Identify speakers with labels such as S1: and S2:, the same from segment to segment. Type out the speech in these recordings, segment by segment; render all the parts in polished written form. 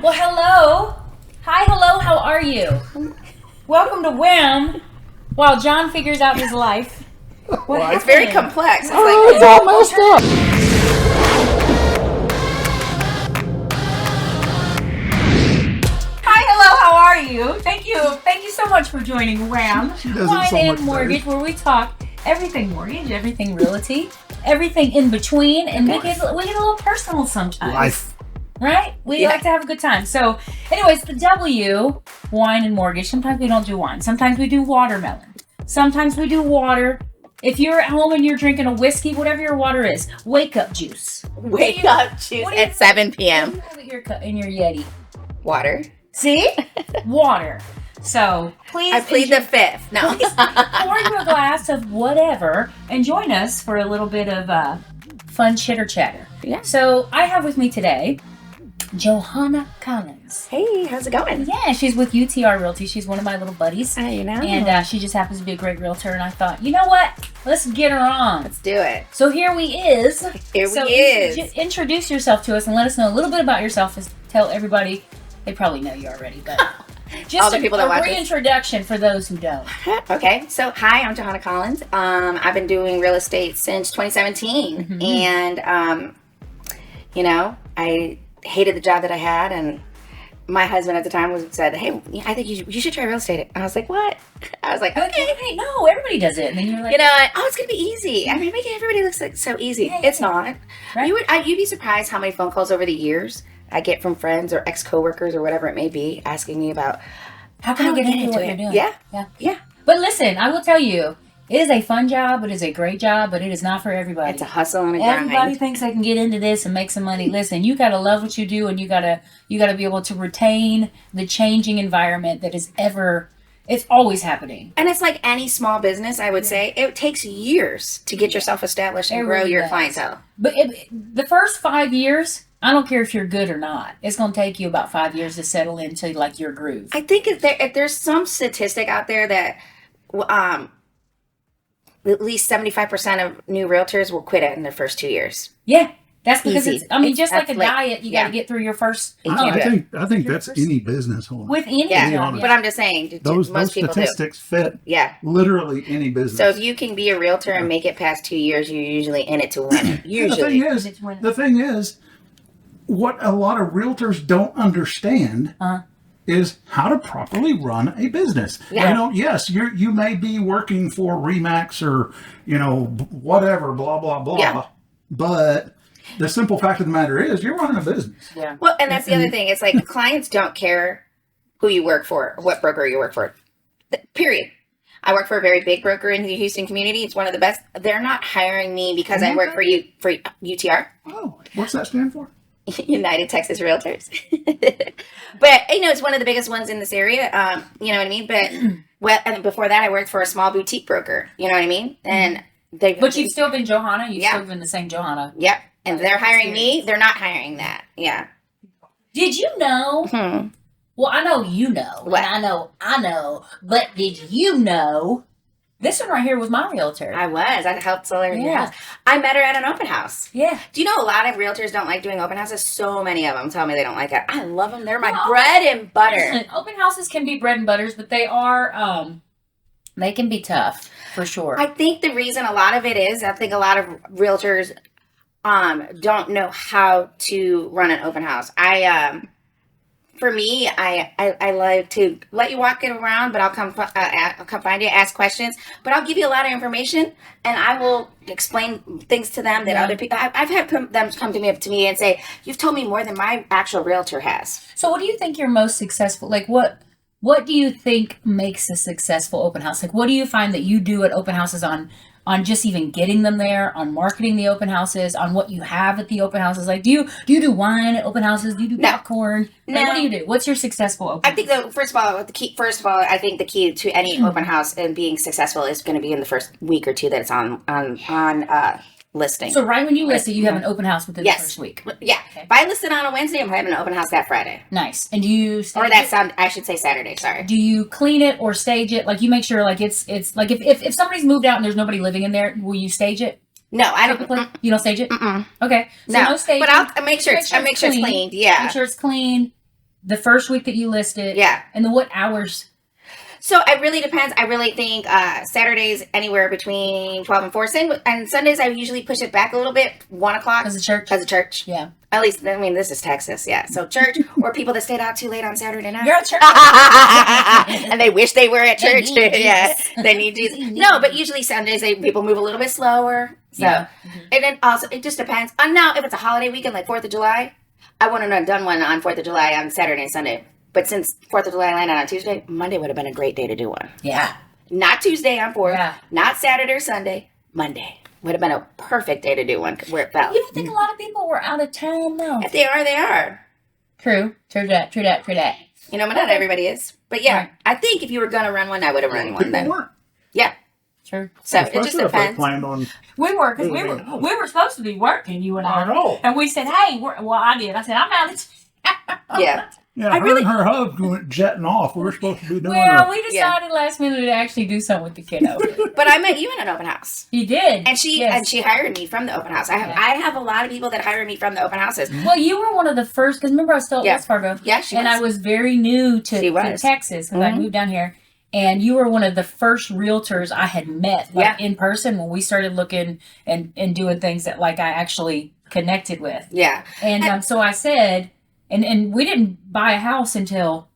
S1: Well, hello. Hi, hello, how are you? Welcome to Wham! While John figures out his life.
S2: It's very complex.
S3: It's all messed up.
S1: Hi, hello, how are you? Thank you so much for joining Wham! Wine and Mortgage, where we talk everything mortgage, everything realty, everything in between, and we get a little personal sometimes.
S3: Life.
S1: Right? We like to have a good time. So, anyways, the W, wine and mortgage. Sometimes we don't do wine. Sometimes we do watermelon. Sometimes we do water. If you're at home and you're drinking a whiskey, whatever your water is, wake up juice.
S2: Wake up juice at 7 p.m.
S1: What do you have in your Yeti?
S2: Water.
S1: See? Water. So, please.
S2: I plead the fifth. No.
S1: Pour you a glass of whatever and join us for a little bit of fun chitter chatter.
S2: Yeah.
S1: So, I have with me today Johanna Collins.
S2: Hey, how's it going?
S1: Yeah, she's with UTR Realty. She's one of my little buddies.
S2: You know.
S1: And she just happens to be a great realtor. And I thought, you know what? Let's get her on.
S2: Let's do it.
S1: So here we is. Introduce yourself to us and let us know a little bit about yourself. Tell everybody. They probably know you already, but just
S2: all the people that watch
S1: reintroduction for those who don't.
S2: Okay, so hi, I'm Johanna Collins. I've been doing real estate since 2017,
S1: Mm-hmm.
S2: and you know, I hated the job that I had, and my husband at the time said, "Hey, I think you should try real estate." I was like, "What?" I was like, "Okay,
S1: Hey, no, everybody does it." And then you're like,
S2: you know, oh, it's gonna be easy. I mean, making everybody look like so easy.
S1: Yeah,
S2: it's not.
S1: Right?
S2: You'd be surprised how many phone calls over the years I get from friends or ex-coworkers or whatever it may be asking me about
S1: how can I get into what you're doing?
S2: Yeah.
S1: But listen, I will tell you, it is a fun job. It is a great job, but it is not for everybody.
S2: It's a hustle and a grind.
S1: Everybody thinks they can get into this and make some money. Listen, you gotta love what you do, and you gotta be able to retain the changing environment that is it's always happening.
S2: And it's like any small business, I would say, it takes years to get yourself established and grow your clientele.
S1: But the first 5 years, I don't care if you're good or not. It's going to take you about 5 years to settle into like your groove.
S2: I think if there's some statistic out there that at least 75% of new realtors will quit it in their first 2 years.
S1: Yeah. That's because
S2: Easy.
S1: it's just like a diet. You got to get through your first.
S3: I think that's any business.
S1: With any
S2: job. But I'm just saying,
S3: those
S2: people
S3: statistics fit.
S2: Yeah.
S3: Literally any business.
S2: So if you can be a realtor and make it past 2 years, you're usually in it to win it. Usually.
S3: The thing is, what a lot of realtors don't understand is how to properly run a business.
S2: Yeah.
S3: You know, yes, you may be working for Remax or, you know, whatever, blah, blah, blah.
S2: Yeah.
S3: But the simple fact of the matter is you're running a business.
S1: Yeah.
S2: Well, and that's the other thing. It's like clients don't care who you work for, what broker you work for. Period. I work for a very big broker in the Houston community. It's one of the best. They're not hiring me because I work for UTR.
S3: Oh, what's that stand for?
S2: United Texas Realtors. But, you know, it's one of the biggest ones in this area. You know what I mean? But and before that, I worked for a small boutique broker. You know what I mean? And
S1: but you've still been Johanna? You've still been the same Johanna?
S2: Yep. And they're hiring me. They're not hiring that. Yeah.
S1: Did you know? Well, I know you know.
S2: What?
S1: And I know. But did you know? This one right here was my realtor.
S2: I helped sell her in your house. I met her at an open house.
S1: Yeah.
S2: Do you know a lot of realtors don't like doing open houses? So many of them tell me they don't like it. I love them. They're my bread and butter.
S1: Listen, open houses can be bread and butters, but they are, they can be tough, for sure.
S2: I think the reason a lot of it is, I think a lot of realtors don't know how to run an open house. For me, I like to let you walk it around, but I'll come find you, ask questions, but I'll give you a lot of information, and I will explain things to them that other people. I've had them come to me and say, "You've told me more than my actual realtor has."
S1: So, what do you think you're most successful? Like, what do you think makes a successful open house? Like, what do you find that you do at open houses on just even getting them there, on marketing the open houses, on what you have at the open houses? Like, do you do wine at open houses? Do you do popcorn?
S2: No.
S1: Like, what do you do? What's your successful open house?
S2: I think first of all, I think the key to any open house and being successful is going to be in the first week or two that it's on listing.
S1: So right when you list it, you have an open house within the first week.
S2: Yeah. Okay. If I list it on a Wednesday, I'm having an open house that Friday.
S1: Nice. And do you stage
S2: I should say Saturday, sorry.
S1: Do you clean it or stage it? Like, you make sure like it's like if somebody's moved out and there's nobody living in there, will you stage it?
S2: No, I don't.
S1: You don't stage it? Okay. So no staging.
S2: But I'll make sure it's cleaned. Yeah.
S1: Make sure it's clean. the first week that you listed.
S2: Yeah.
S1: And then what hours?
S2: So it really depends. I really think Saturdays anywhere between 12 and 4. And Sundays I usually push it back a little bit, 1 o'clock.
S1: Because of church?
S2: Because of church.
S1: Yeah.
S2: At least, I mean, this is Texas, yeah. So church or people that stayed out too late on Saturday night.
S1: You're at church.
S2: And they wish they were at church.
S1: They need
S2: Yeah,
S1: Jesus.
S2: they need Jesus. No, but usually Sundays people move a little bit slower. So,
S1: Yeah.
S2: and then also it just depends. Now, if it's a holiday weekend like 4th of July, I wouldn't have done one on 4th of July on Saturday and Sunday. But since 4th of July landed on Tuesday, Monday would have been a great day to do one.
S1: Yeah.
S2: Not Tuesday on 4th,
S1: Yeah.
S2: not Saturday or Sunday, Monday. Would have been a perfect day to do one where it fell.
S1: You don't think a lot of people were out of town, though?
S2: If they are, they are.
S1: True. True that. True that. True that.
S2: You know, but not everybody is. But yeah,
S1: Right.
S2: I think if you were going to run one, I would have run one
S3: People
S2: then.
S3: weren't.
S2: Yeah.
S1: True.
S2: So it just
S3: Especially if they
S2: depends.
S3: planned on.
S1: We were, because
S3: Oh.
S1: we were supposed to be working, you and
S3: I know.
S1: And we said, hey, well, I did. I said, I'm out of
S2: Yeah.
S3: Yeah,
S2: I
S3: her
S2: really-
S3: and her husband went jetting off. We were supposed to be doing
S1: Well,
S3: a-
S1: we decided last minute to actually do something with the kiddo.
S2: But I met you in an open house.
S1: You did.
S2: And she
S1: Yes.
S2: and she hired me from the open house. I have a lot of people that hire me from the open houses.
S1: Well, you were one of the first, because remember I was still at
S2: Yeah.
S1: West Fargo.
S2: Yeah, she
S1: And
S2: was.
S1: I was very new
S2: She
S1: to
S2: was.
S1: Texas, because I
S2: Mhm.
S1: moved down here. And you were one of the first realtors I had met in person when we started looking and doing things that like I actually connected with.
S2: Yeah.
S1: And so I said, and we didn't buy a house until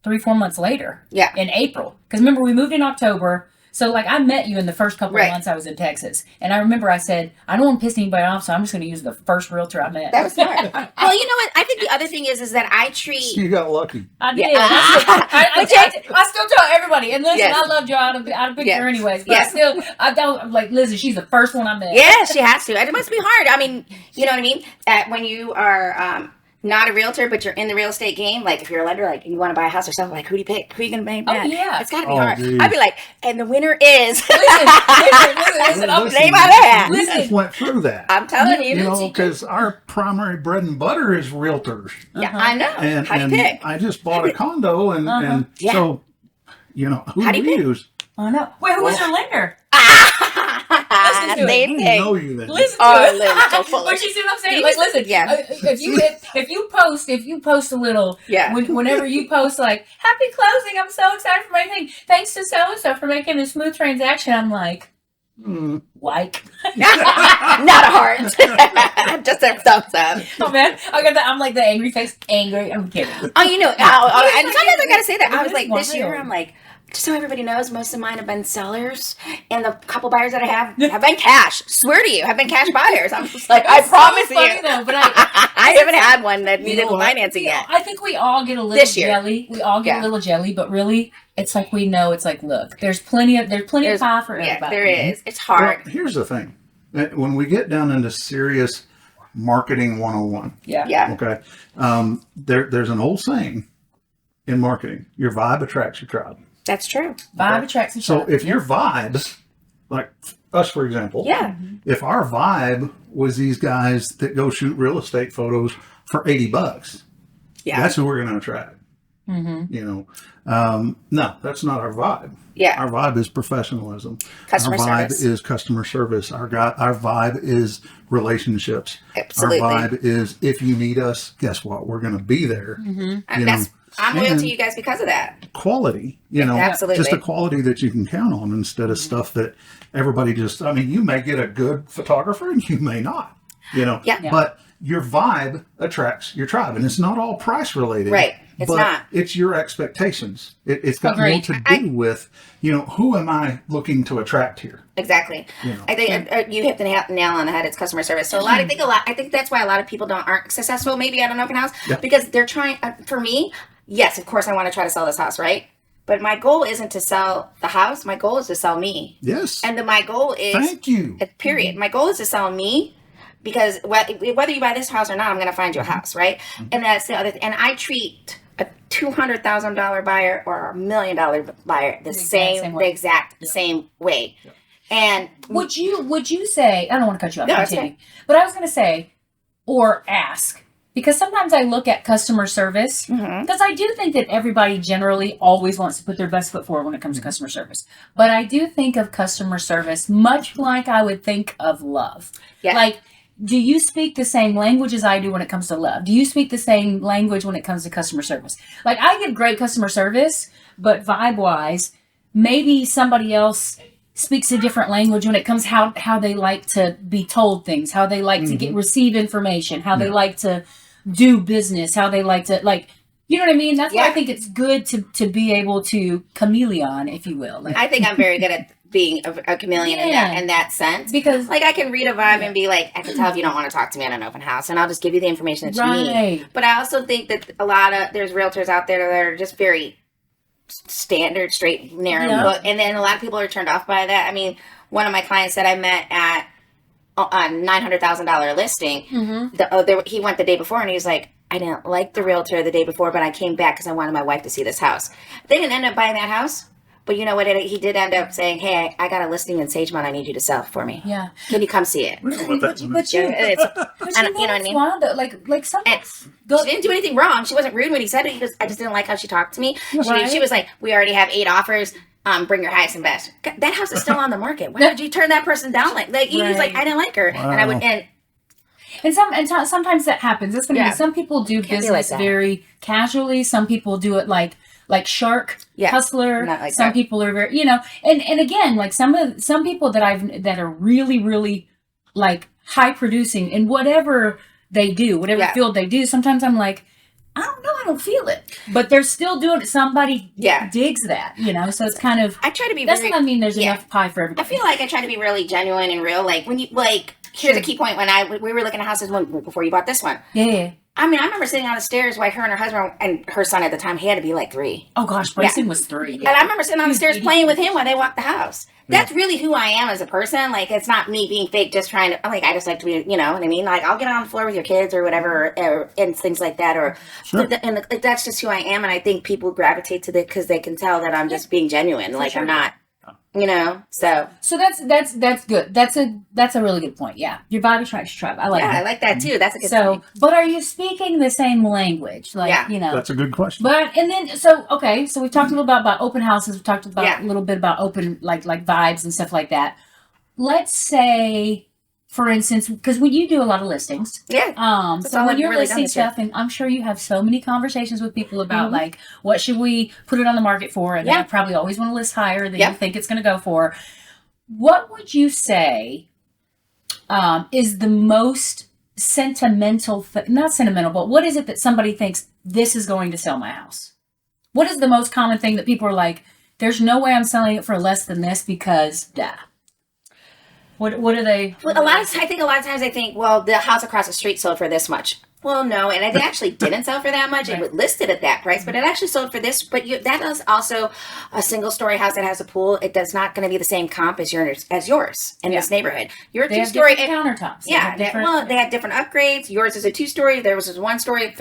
S1: 3-4 months later.
S2: Yeah.
S1: In April. Because remember, we moved in October. So like I met you in the first couple
S2: Right.
S1: of months I was in Texas. And I remember I said, I don't want to piss anybody off, so I'm just going to use the first realtor I met.
S2: That was smart. Well, you know what? I think the other thing is that I treat
S3: You got lucky.
S1: I did.
S2: Yeah.
S1: I still tell everybody. And listen,
S2: Yes.
S1: I love Joe out of picture
S2: Yes.
S1: anyways. But
S2: Yes.
S1: I don't, I'm like, listen, she's the first one I met.
S2: Yeah, she has to. It must be hard. I mean, you know what I mean? When you are not a realtor, but you're in the real estate game, like if you're a lender, like you want to buy a house or something, like who do you pick? Who are you going to make?
S1: Oh, yeah.
S2: It's got to be
S3: Oh,
S2: hard.
S3: geez.
S2: I'd be like, and the winner is.
S1: Listen, I'm
S2: Name my man.
S3: We
S1: Listen.
S3: just went through that.
S2: I'm telling you.
S3: You know, because our primary bread and butter is realtors.
S2: Yeah, I know.
S3: And,
S2: How do you pick?
S3: I just bought a condo, and
S2: Yeah.
S3: so, you know, who
S2: How
S3: do
S2: do you
S3: we
S2: pick?
S3: use?
S1: I know. Wait, who was your lender?
S2: Same
S1: to it.
S3: I
S2: thing.
S3: didn't know you then.
S1: Listen
S2: Oh,
S1: to it.
S2: Lynn, so full of
S1: But you see what I'm saying?
S2: You
S1: Like,
S2: just-
S1: listen,
S2: yeah.
S1: if you post a little,
S2: Yeah.
S1: whenever you post like, happy closing, I'm so excited for my thing. Thanks to so-and-so for making a smooth transaction. I'm like, like,
S2: Not a heart. Just a thumbs up.
S1: oh man, I got that. I'm like the angry face, angry. I'm kidding.
S2: Oh, you know, and sometimes I gotta say that. I was
S1: It
S2: like,
S1: is
S2: this year,
S1: wild.
S2: I'm like, just so everybody knows, most of mine have been sellers, and the couple buyers that I have been cash. Swear to you, have been cash buyers. I'm just like, I
S1: It's
S2: promise
S1: so funny,
S2: you.
S1: though, but
S2: I haven't had one that needed
S3: know what?
S2: financing yet.
S1: I think we all get a little
S2: This year.
S1: jelly. We all get
S2: Yeah.
S1: a little jelly, but really, it's like we know. It's like, look, there's plenty of pie for
S2: Yeah,
S1: everybody.
S2: there is. It's hard.
S3: Well, here's the thing. When we get down into serious marketing 101,
S1: Yeah.
S2: Yeah.
S3: okay, there's an old saying in marketing: your vibe attracts your tribe.
S2: That's true.
S1: Vibe attracts
S3: So
S1: attract.
S3: if your vibe, like us, for example,
S2: Yeah.
S3: if our vibe was these guys that go shoot real estate photos for $80,
S2: Yeah.
S3: that's who we're going to attract. You know, no, that's not our vibe.
S2: Yeah.
S3: Our vibe is professionalism.
S2: Customer
S3: our vibe
S2: service.
S3: is customer service. Our vibe is relationships.
S2: Absolutely.
S3: Our vibe is if you need us, guess what? We're going to be there. You know,
S2: I'm loyal
S3: and
S2: to you guys because of that.
S3: quality, you know,
S2: Absolutely.
S3: just a quality that you can count on instead of stuff that everybody just, I mean, you may get a good photographer and you may not, you know,
S2: Yeah.
S3: but your vibe attracts your tribe, and it's not all price related.
S2: Right. It's
S3: but
S2: not.
S3: It's your expectations. It's got more
S1: Agreed.
S3: to do with, you know, who am I looking to attract here?
S2: Exactly.
S3: You know.
S2: I think you hit the nail on the head. It's customer service. So I think that's why a lot of people aren't successful maybe at an open house
S3: Yeah.
S2: because they're trying. For me, yes, of course, I want to try to sell this house, right? But my goal isn't to sell the house. My goal is to sell me.
S3: Yes.
S2: And then my goal is
S3: Thank you.
S2: period. My goal is to sell me because whether you buy this house or not, I'm going to find you a house, right? And that's the other thing. And I treat a $200,000 buyer or $1 million buyer the exact same way. And
S1: Would you say, I don't want to cut you off,
S2: No, it's
S1: continue.
S2: okay.
S1: But I was going to say, or ask, because sometimes I look at customer service, because I do think that everybody generally always wants to put their best foot forward when it comes to customer service. But I do think of customer service much like I would think of love.
S2: Yeah.
S1: Like, do you speak the same language as I do when it comes to love? Do you speak the same language when it comes to customer service? Like, I give great customer service, but vibe-wise, maybe somebody else speaks a different language when it comes how they like to be told things, how they like to receive information, how they like to do business, how they like to, like, you know what I mean? That's why I think it's good to be able to chameleon, if you will. Like,
S2: I think I'm very good at being a chameleon in that sense.
S1: Because,
S2: like, I can read a vibe and be like, I can tell if you don't want to talk to me at an open house, and I'll just give you the information that you need. But I also think that there's realtors out there that are just very standard, straight, narrow book, and then a lot of people are turned off by that. I mean, one of my clients that I met at a $900,000 listing, he went the day before, and he was like, I didn't like the realtor the day before, but I came back because I wanted my wife to see this house. They didn't end up buying that house, but you know what? He did end up saying, hey, I got a listing in Sagemont I need you to sell for me.
S1: Yeah.
S2: Can you come see it?
S1: But you know
S2: what I mean?
S1: Wild, though. Like some,
S2: she didn't do anything wrong. She wasn't rude when he said it. He goes, I just didn't like how she talked to me. She was like, we already have 8 offers. Bring your highest and best. That house is still on the market. Why did you turn that person down? He was like, I didn't like her. Wow. And I would,
S1: sometimes that happens. It's gonna be, some people do business very casually. Some people do it like shark hustler. Like some people are very, and again, like some people that are really, really like high producing in whatever they do, whatever field they do. Sometimes I'm like, I don't know, I don't feel it, but they're still doing it. Somebody digs that, so it's kind of,
S2: I try to be
S1: that's what I mean. There's enough pie for everybody.
S2: I feel like I try to be really genuine and real. Like when you here's a key point. When we were looking at houses before you bought this one.
S1: Yeah.
S2: I mean, I remember sitting on the stairs while her and her husband and her son at the time, he had to be like 3.
S1: Oh gosh, Bryson was 3.
S2: Yeah. And I remember sitting on the stairs playing with him while they walked the house. That's really who I am as a person. Like, it's not me being fake, just trying to, I just like to be, you know what I mean? Like, I'll get on the floor with your kids or whatever, and things like that. Or, that's just who I am. And I think people gravitate to that because they can tell that I'm just being genuine. Like, I'm not, so
S1: that's good. That's a really good point. Yeah. Your body tries to tribe. I like that.
S2: I like that too. That's a good point.
S1: But are you speaking the same language? Like,
S3: That's a good question.
S1: But, and then, so we've talked a little bit about open houses. We've talked about a little bit about open, like vibes and stuff like that. Let's say, for instance, because when you do a lot of listings, so when you're really listing stuff, and I'm sure you have so many conversations with people about like, what should we put it on the market for? And you probably always want to list higher than you think it's going to go for. What would you say is the most sentimental, not sentimental, but what is it that somebody thinks this is going to sell my house? What is the most common thing that people are like, there's no way I'm selling it for less than this because What are they?
S2: Well, a lot of times I think, well, the house across the street sold for this much. Well, no, and it actually didn't sell for that much. It was listed at that price, but it actually sold for this. But that is also a single-story house that has a pool. It does not going to be the same comp as yours in this neighborhood. Your two-story
S1: countertops.
S2: They had different upgrades. Yours is a 2-story. There was a 1-story.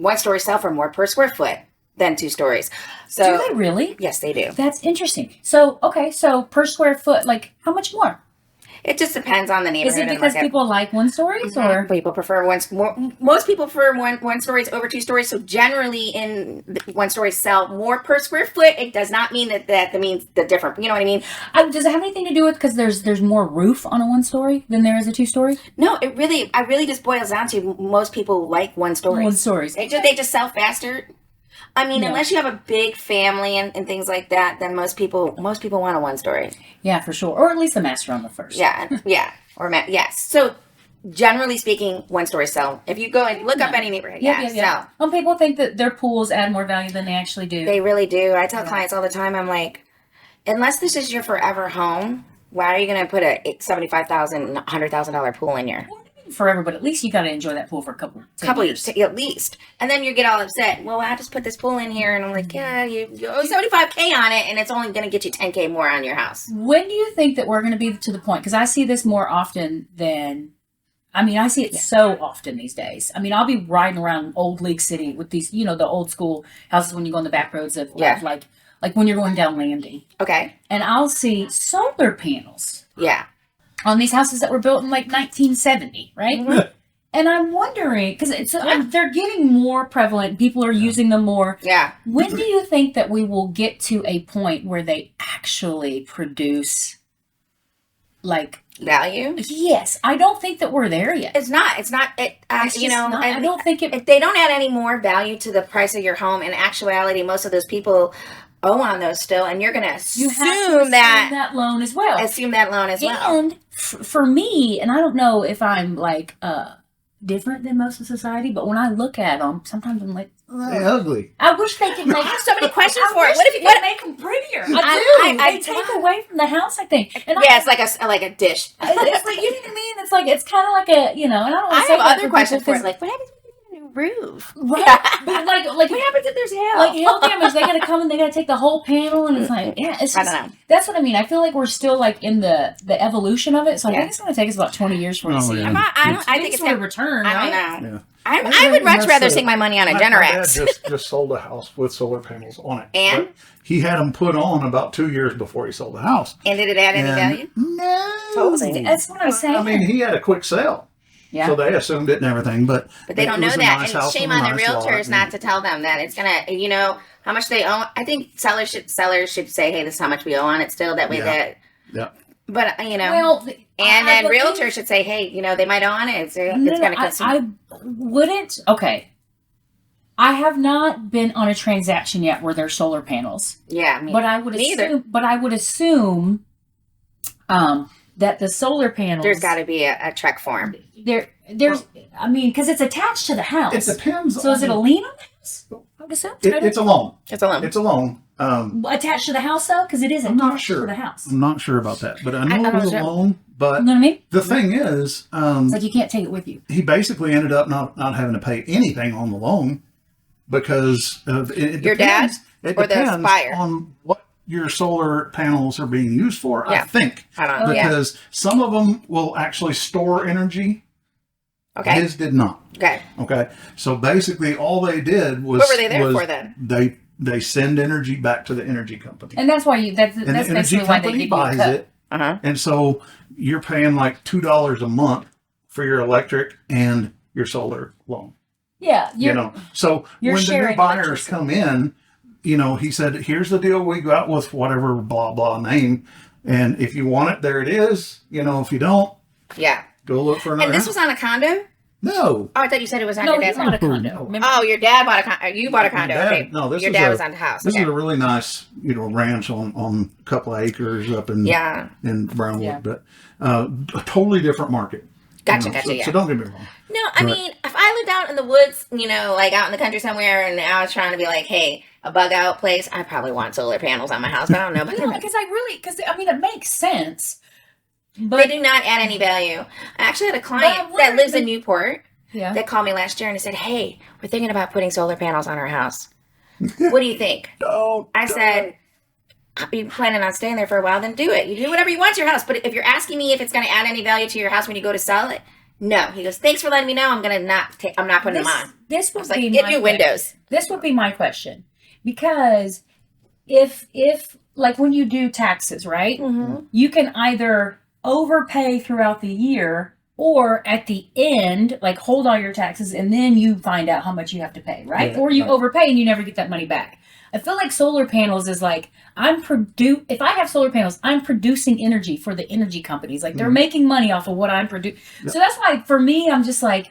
S2: 1-story sell for more per square foot than 2 stories. So
S1: do they really?
S2: Yes, they do.
S1: That's interesting. So so per square foot, like how much more?
S2: It just depends on the neighborhood.
S1: Is it because people like 1 stories, or
S2: people prefer most people prefer one stories over 2 stories? So generally, in 1 stories sell more per square foot. It does not mean that means the different. You know what I mean?
S1: Does it have anything to do with because there's more roof on a 1 story than there is a 2 story?
S2: No, it really just boils down to most people like 1 story.
S1: 1 stories.
S2: They just sell faster. I mean, unless you have a big family and things like that, then most people want a 1 story.
S1: Yeah, for sure. Or at least the master on the first.
S2: Yeah. Yes. So generally speaking, 1 story sell. If you go and look up any neighborhood, sell.
S1: Well, people think that their pools add more value than they actually do.
S2: They really do. I tell clients all the time, I'm like, unless this is your forever home, why are you going to put a $75,000, $100,000 pool in your
S1: forever, but at least you got to enjoy that pool for a couple years
S2: at least. And then you get all upset. Well, I just put this pool in here, and I'm like, you owe $75K on it, and it's only going to get you $10K more on your house.
S1: When do you think that we're going to be to the point? Because I see this more often than, I see it so often these days. I'll be riding around Old League City with these, the old school houses when you go on the back roads of like when you're going down Landing. Okay. And I'll see solar panels. Yeah. On these houses that were built in like 1970, right? Mm-hmm. And I'm wondering, because they're getting more prevalent. People are using them more. Yeah. When do you think that we will get to a point where they actually produce like
S2: value.
S1: Yes, I don't think that we're there yet.
S2: It's not. It's not.
S1: It's
S2: You
S1: just
S2: know,
S1: not-
S2: and
S1: I don't think it.
S2: if they don't add any more value to the price of your home. In actuality, most of those people owe on those still, and you're going to
S1: You
S2: assume
S1: have to assume
S2: that
S1: loan as well.
S2: assume that loan as well.
S1: And for me, and I don't know if I'm like different than most of society, but when I look at them, sometimes I'm like,
S3: They're ugly.
S1: I wish they could make.
S2: I have so many questions
S1: I
S2: for it.
S1: wish
S2: What if
S1: they
S2: you
S1: could make them prettier? They take away from the house, I think. And
S2: Yeah, it's like a dish.
S1: it's like, you know what I mean? It's like, it's kind of like a, and I don't want
S2: I
S1: to say
S2: have
S1: that
S2: other
S1: for
S2: questions for
S1: people,
S2: it. Like, what happens when you get a new roof?
S1: right? But like
S2: What happens if there's hail?
S1: like hail damage, they gotta come and they gotta take the whole panel, and it's like, yeah, it's
S2: I
S1: just,
S2: don't know.
S1: that's what I mean. I feel like we're still like in the evolution of it, so I
S2: Yeah.
S1: think it's gonna take us about 20 years for it to
S3: Oh,
S1: see.
S3: yeah.
S2: I think it's
S1: gonna
S2: gonna
S1: return.
S2: I
S1: Right?
S2: don't know.
S3: Yeah.
S2: I would much rather take my money on a
S3: My dad
S2: Generac.
S3: just sold a house with solar panels on it.
S2: And?
S3: But he had them put on about 2 years before he sold the house.
S2: And did it add any
S3: And
S2: value?
S3: No.
S2: Totally.
S1: That's what I'm saying.
S3: I mean, he had a quick sale.
S1: Yeah.
S3: So they assumed it and everything, but
S2: But they
S3: it
S2: don't know
S3: was a
S2: that.
S3: nice
S2: And
S3: house
S2: shame
S3: with a
S2: on the
S3: nice lot,
S2: realtors
S3: and-
S2: not to tell them that it's gonna, how much they owe. I think sellers should say, hey, this is how much we owe on it still. That way
S3: Yeah. Yeah.
S2: but
S1: Well,
S2: and
S1: I
S2: then
S1: believe-
S2: realtors should say, hey, they might owe on it. It's
S1: No,
S2: gonna
S1: no,
S2: consume.
S1: I wouldn't. Okay. I have not been on a transaction yet where there's solar panels,
S2: yeah,
S1: but I would
S2: me either.
S1: assume. But I would assume, that the solar panels.
S2: There's got to be a trek form.
S1: There's. I mean, because it's attached to the house.
S3: It depends.
S1: So is it a lien on the house? I would assume.
S3: It's a loan.
S2: It's a loan.
S3: It's a loan.
S1: Attached to the house though, because it is
S3: I'm
S1: attached
S3: not sure.
S1: to the house.
S3: I'm not sure about that, but I know
S2: I
S3: it was
S2: don't
S3: a
S2: know.
S3: loan. But
S1: You know what I mean?
S3: the thing is,
S1: It's like you can't take it with you.
S3: he basically ended up not having to pay anything on the loan because of it
S2: Your dad
S3: depends, it
S2: or the
S3: depends
S2: buyer?
S3: on what your solar panels are being used for. I
S2: Yeah.
S3: think
S2: I don't know. Yeah.
S3: because some of them will actually store energy.
S2: Okay.
S3: His did not.
S2: Okay.
S3: Okay, so basically all they did was
S2: What were they there for then?
S3: They send energy back to the energy company,
S1: And that's why that's
S3: and the energy
S1: basically why they
S3: company
S1: give you a
S3: buys
S1: cut.
S3: it.
S2: Uh huh.
S3: And so you're paying like $2 a month for your electric and your solar loan.
S1: Yeah,
S3: So
S1: you're
S3: when the new
S1: sharing
S3: buyers
S1: electricity.
S3: come in, he said, here's the deal. We go out with whatever blah, blah name. And if you want it, there it is. If you don't,
S2: Yeah.
S3: go look for another
S2: And this
S3: house.
S2: was on a condo?
S3: No.
S2: Oh, I thought you said it was on
S1: No,
S2: your
S1: he's
S2: dad's
S1: not a
S2: house.
S1: condo.
S3: No.
S1: Remember?
S2: Oh, your dad bought a condo. You bought a
S3: My
S2: condo.
S3: dad-
S2: Okay.
S3: no, this
S2: your
S3: was
S2: dad
S3: a-
S2: was on the house.
S3: This
S2: Okay.
S3: is a really nice, ranch on a couple of acres up in
S2: Yeah.
S3: Brownwood,
S1: Yeah.
S3: but a totally different market.
S2: Gotcha,
S3: So,
S2: yeah.
S3: so don't get me wrong.
S2: No, I
S3: But-
S2: mean, if I lived out in the woods, like out in the country somewhere, and I was trying to be like, hey, a bug out place, I probably want solar panels on my house, but I don't know. But
S1: No, because it makes sense.
S2: they
S1: But
S2: do not add any value. I actually had a
S1: But
S2: client
S1: I'm
S2: that
S1: wondering-
S2: lives in Newport
S1: yeah,
S2: that called me last year and he said, hey, we're thinking about putting solar panels on our house. What do you think? I said, are you planning on staying there for a while? Then do it. You do whatever you want to your house. But if you're asking me if it's going to add any value to your house when you go to sell it, no. He goes, thanks for letting me know. I'm not putting them on.
S1: This
S2: I
S1: would
S2: was
S1: be
S2: like, get
S1: my
S2: new
S1: question.
S2: windows.
S1: This would be my question, because if like when you do taxes, right?
S2: Mm-hmm.
S1: You can either overpay throughout the year, or at the end, like hold all your taxes and then you find out how much you have to pay, right?
S3: Yeah,
S1: Or you
S3: right.
S1: overpay and you never get that money back. I feel like solar panels is like, if I have solar panels, I'm producing energy for the energy companies. Like they're making money off of what I'm producing.
S3: Yeah.
S1: So that's why for me, I'm just like,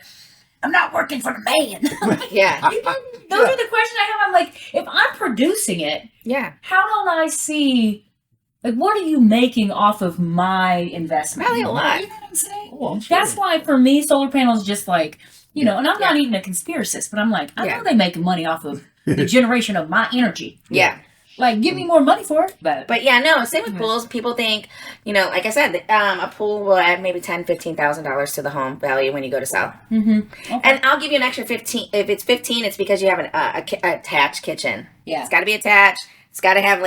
S1: I'm not working for the man.
S2: Yeah.
S1: Those are the questions I have. I'm like, if I'm producing it,
S2: Yeah.
S1: how don't I see, like, what are you making off of my investment?
S2: Probably a lot.
S1: You know what I'm saying?
S3: Oh, I'm sure.
S1: That's why for me, solar panels just like, and I'm not even a conspiracist, but I'm like, I
S2: Yeah.
S1: know they make money off of the generation of my energy.
S2: Yeah.
S1: Like, give me more money for it. But
S2: But yeah, no, same with
S1: Mhm.
S2: pools. People think, like I said, a pool will add maybe $10,000-$15,000 to the home value when you go to sell.
S1: okay.
S2: And I'll give you an extra 15. If it's 15, it's because you have a attached kitchen.
S1: Yeah.
S2: It's got to be attached. It's got to have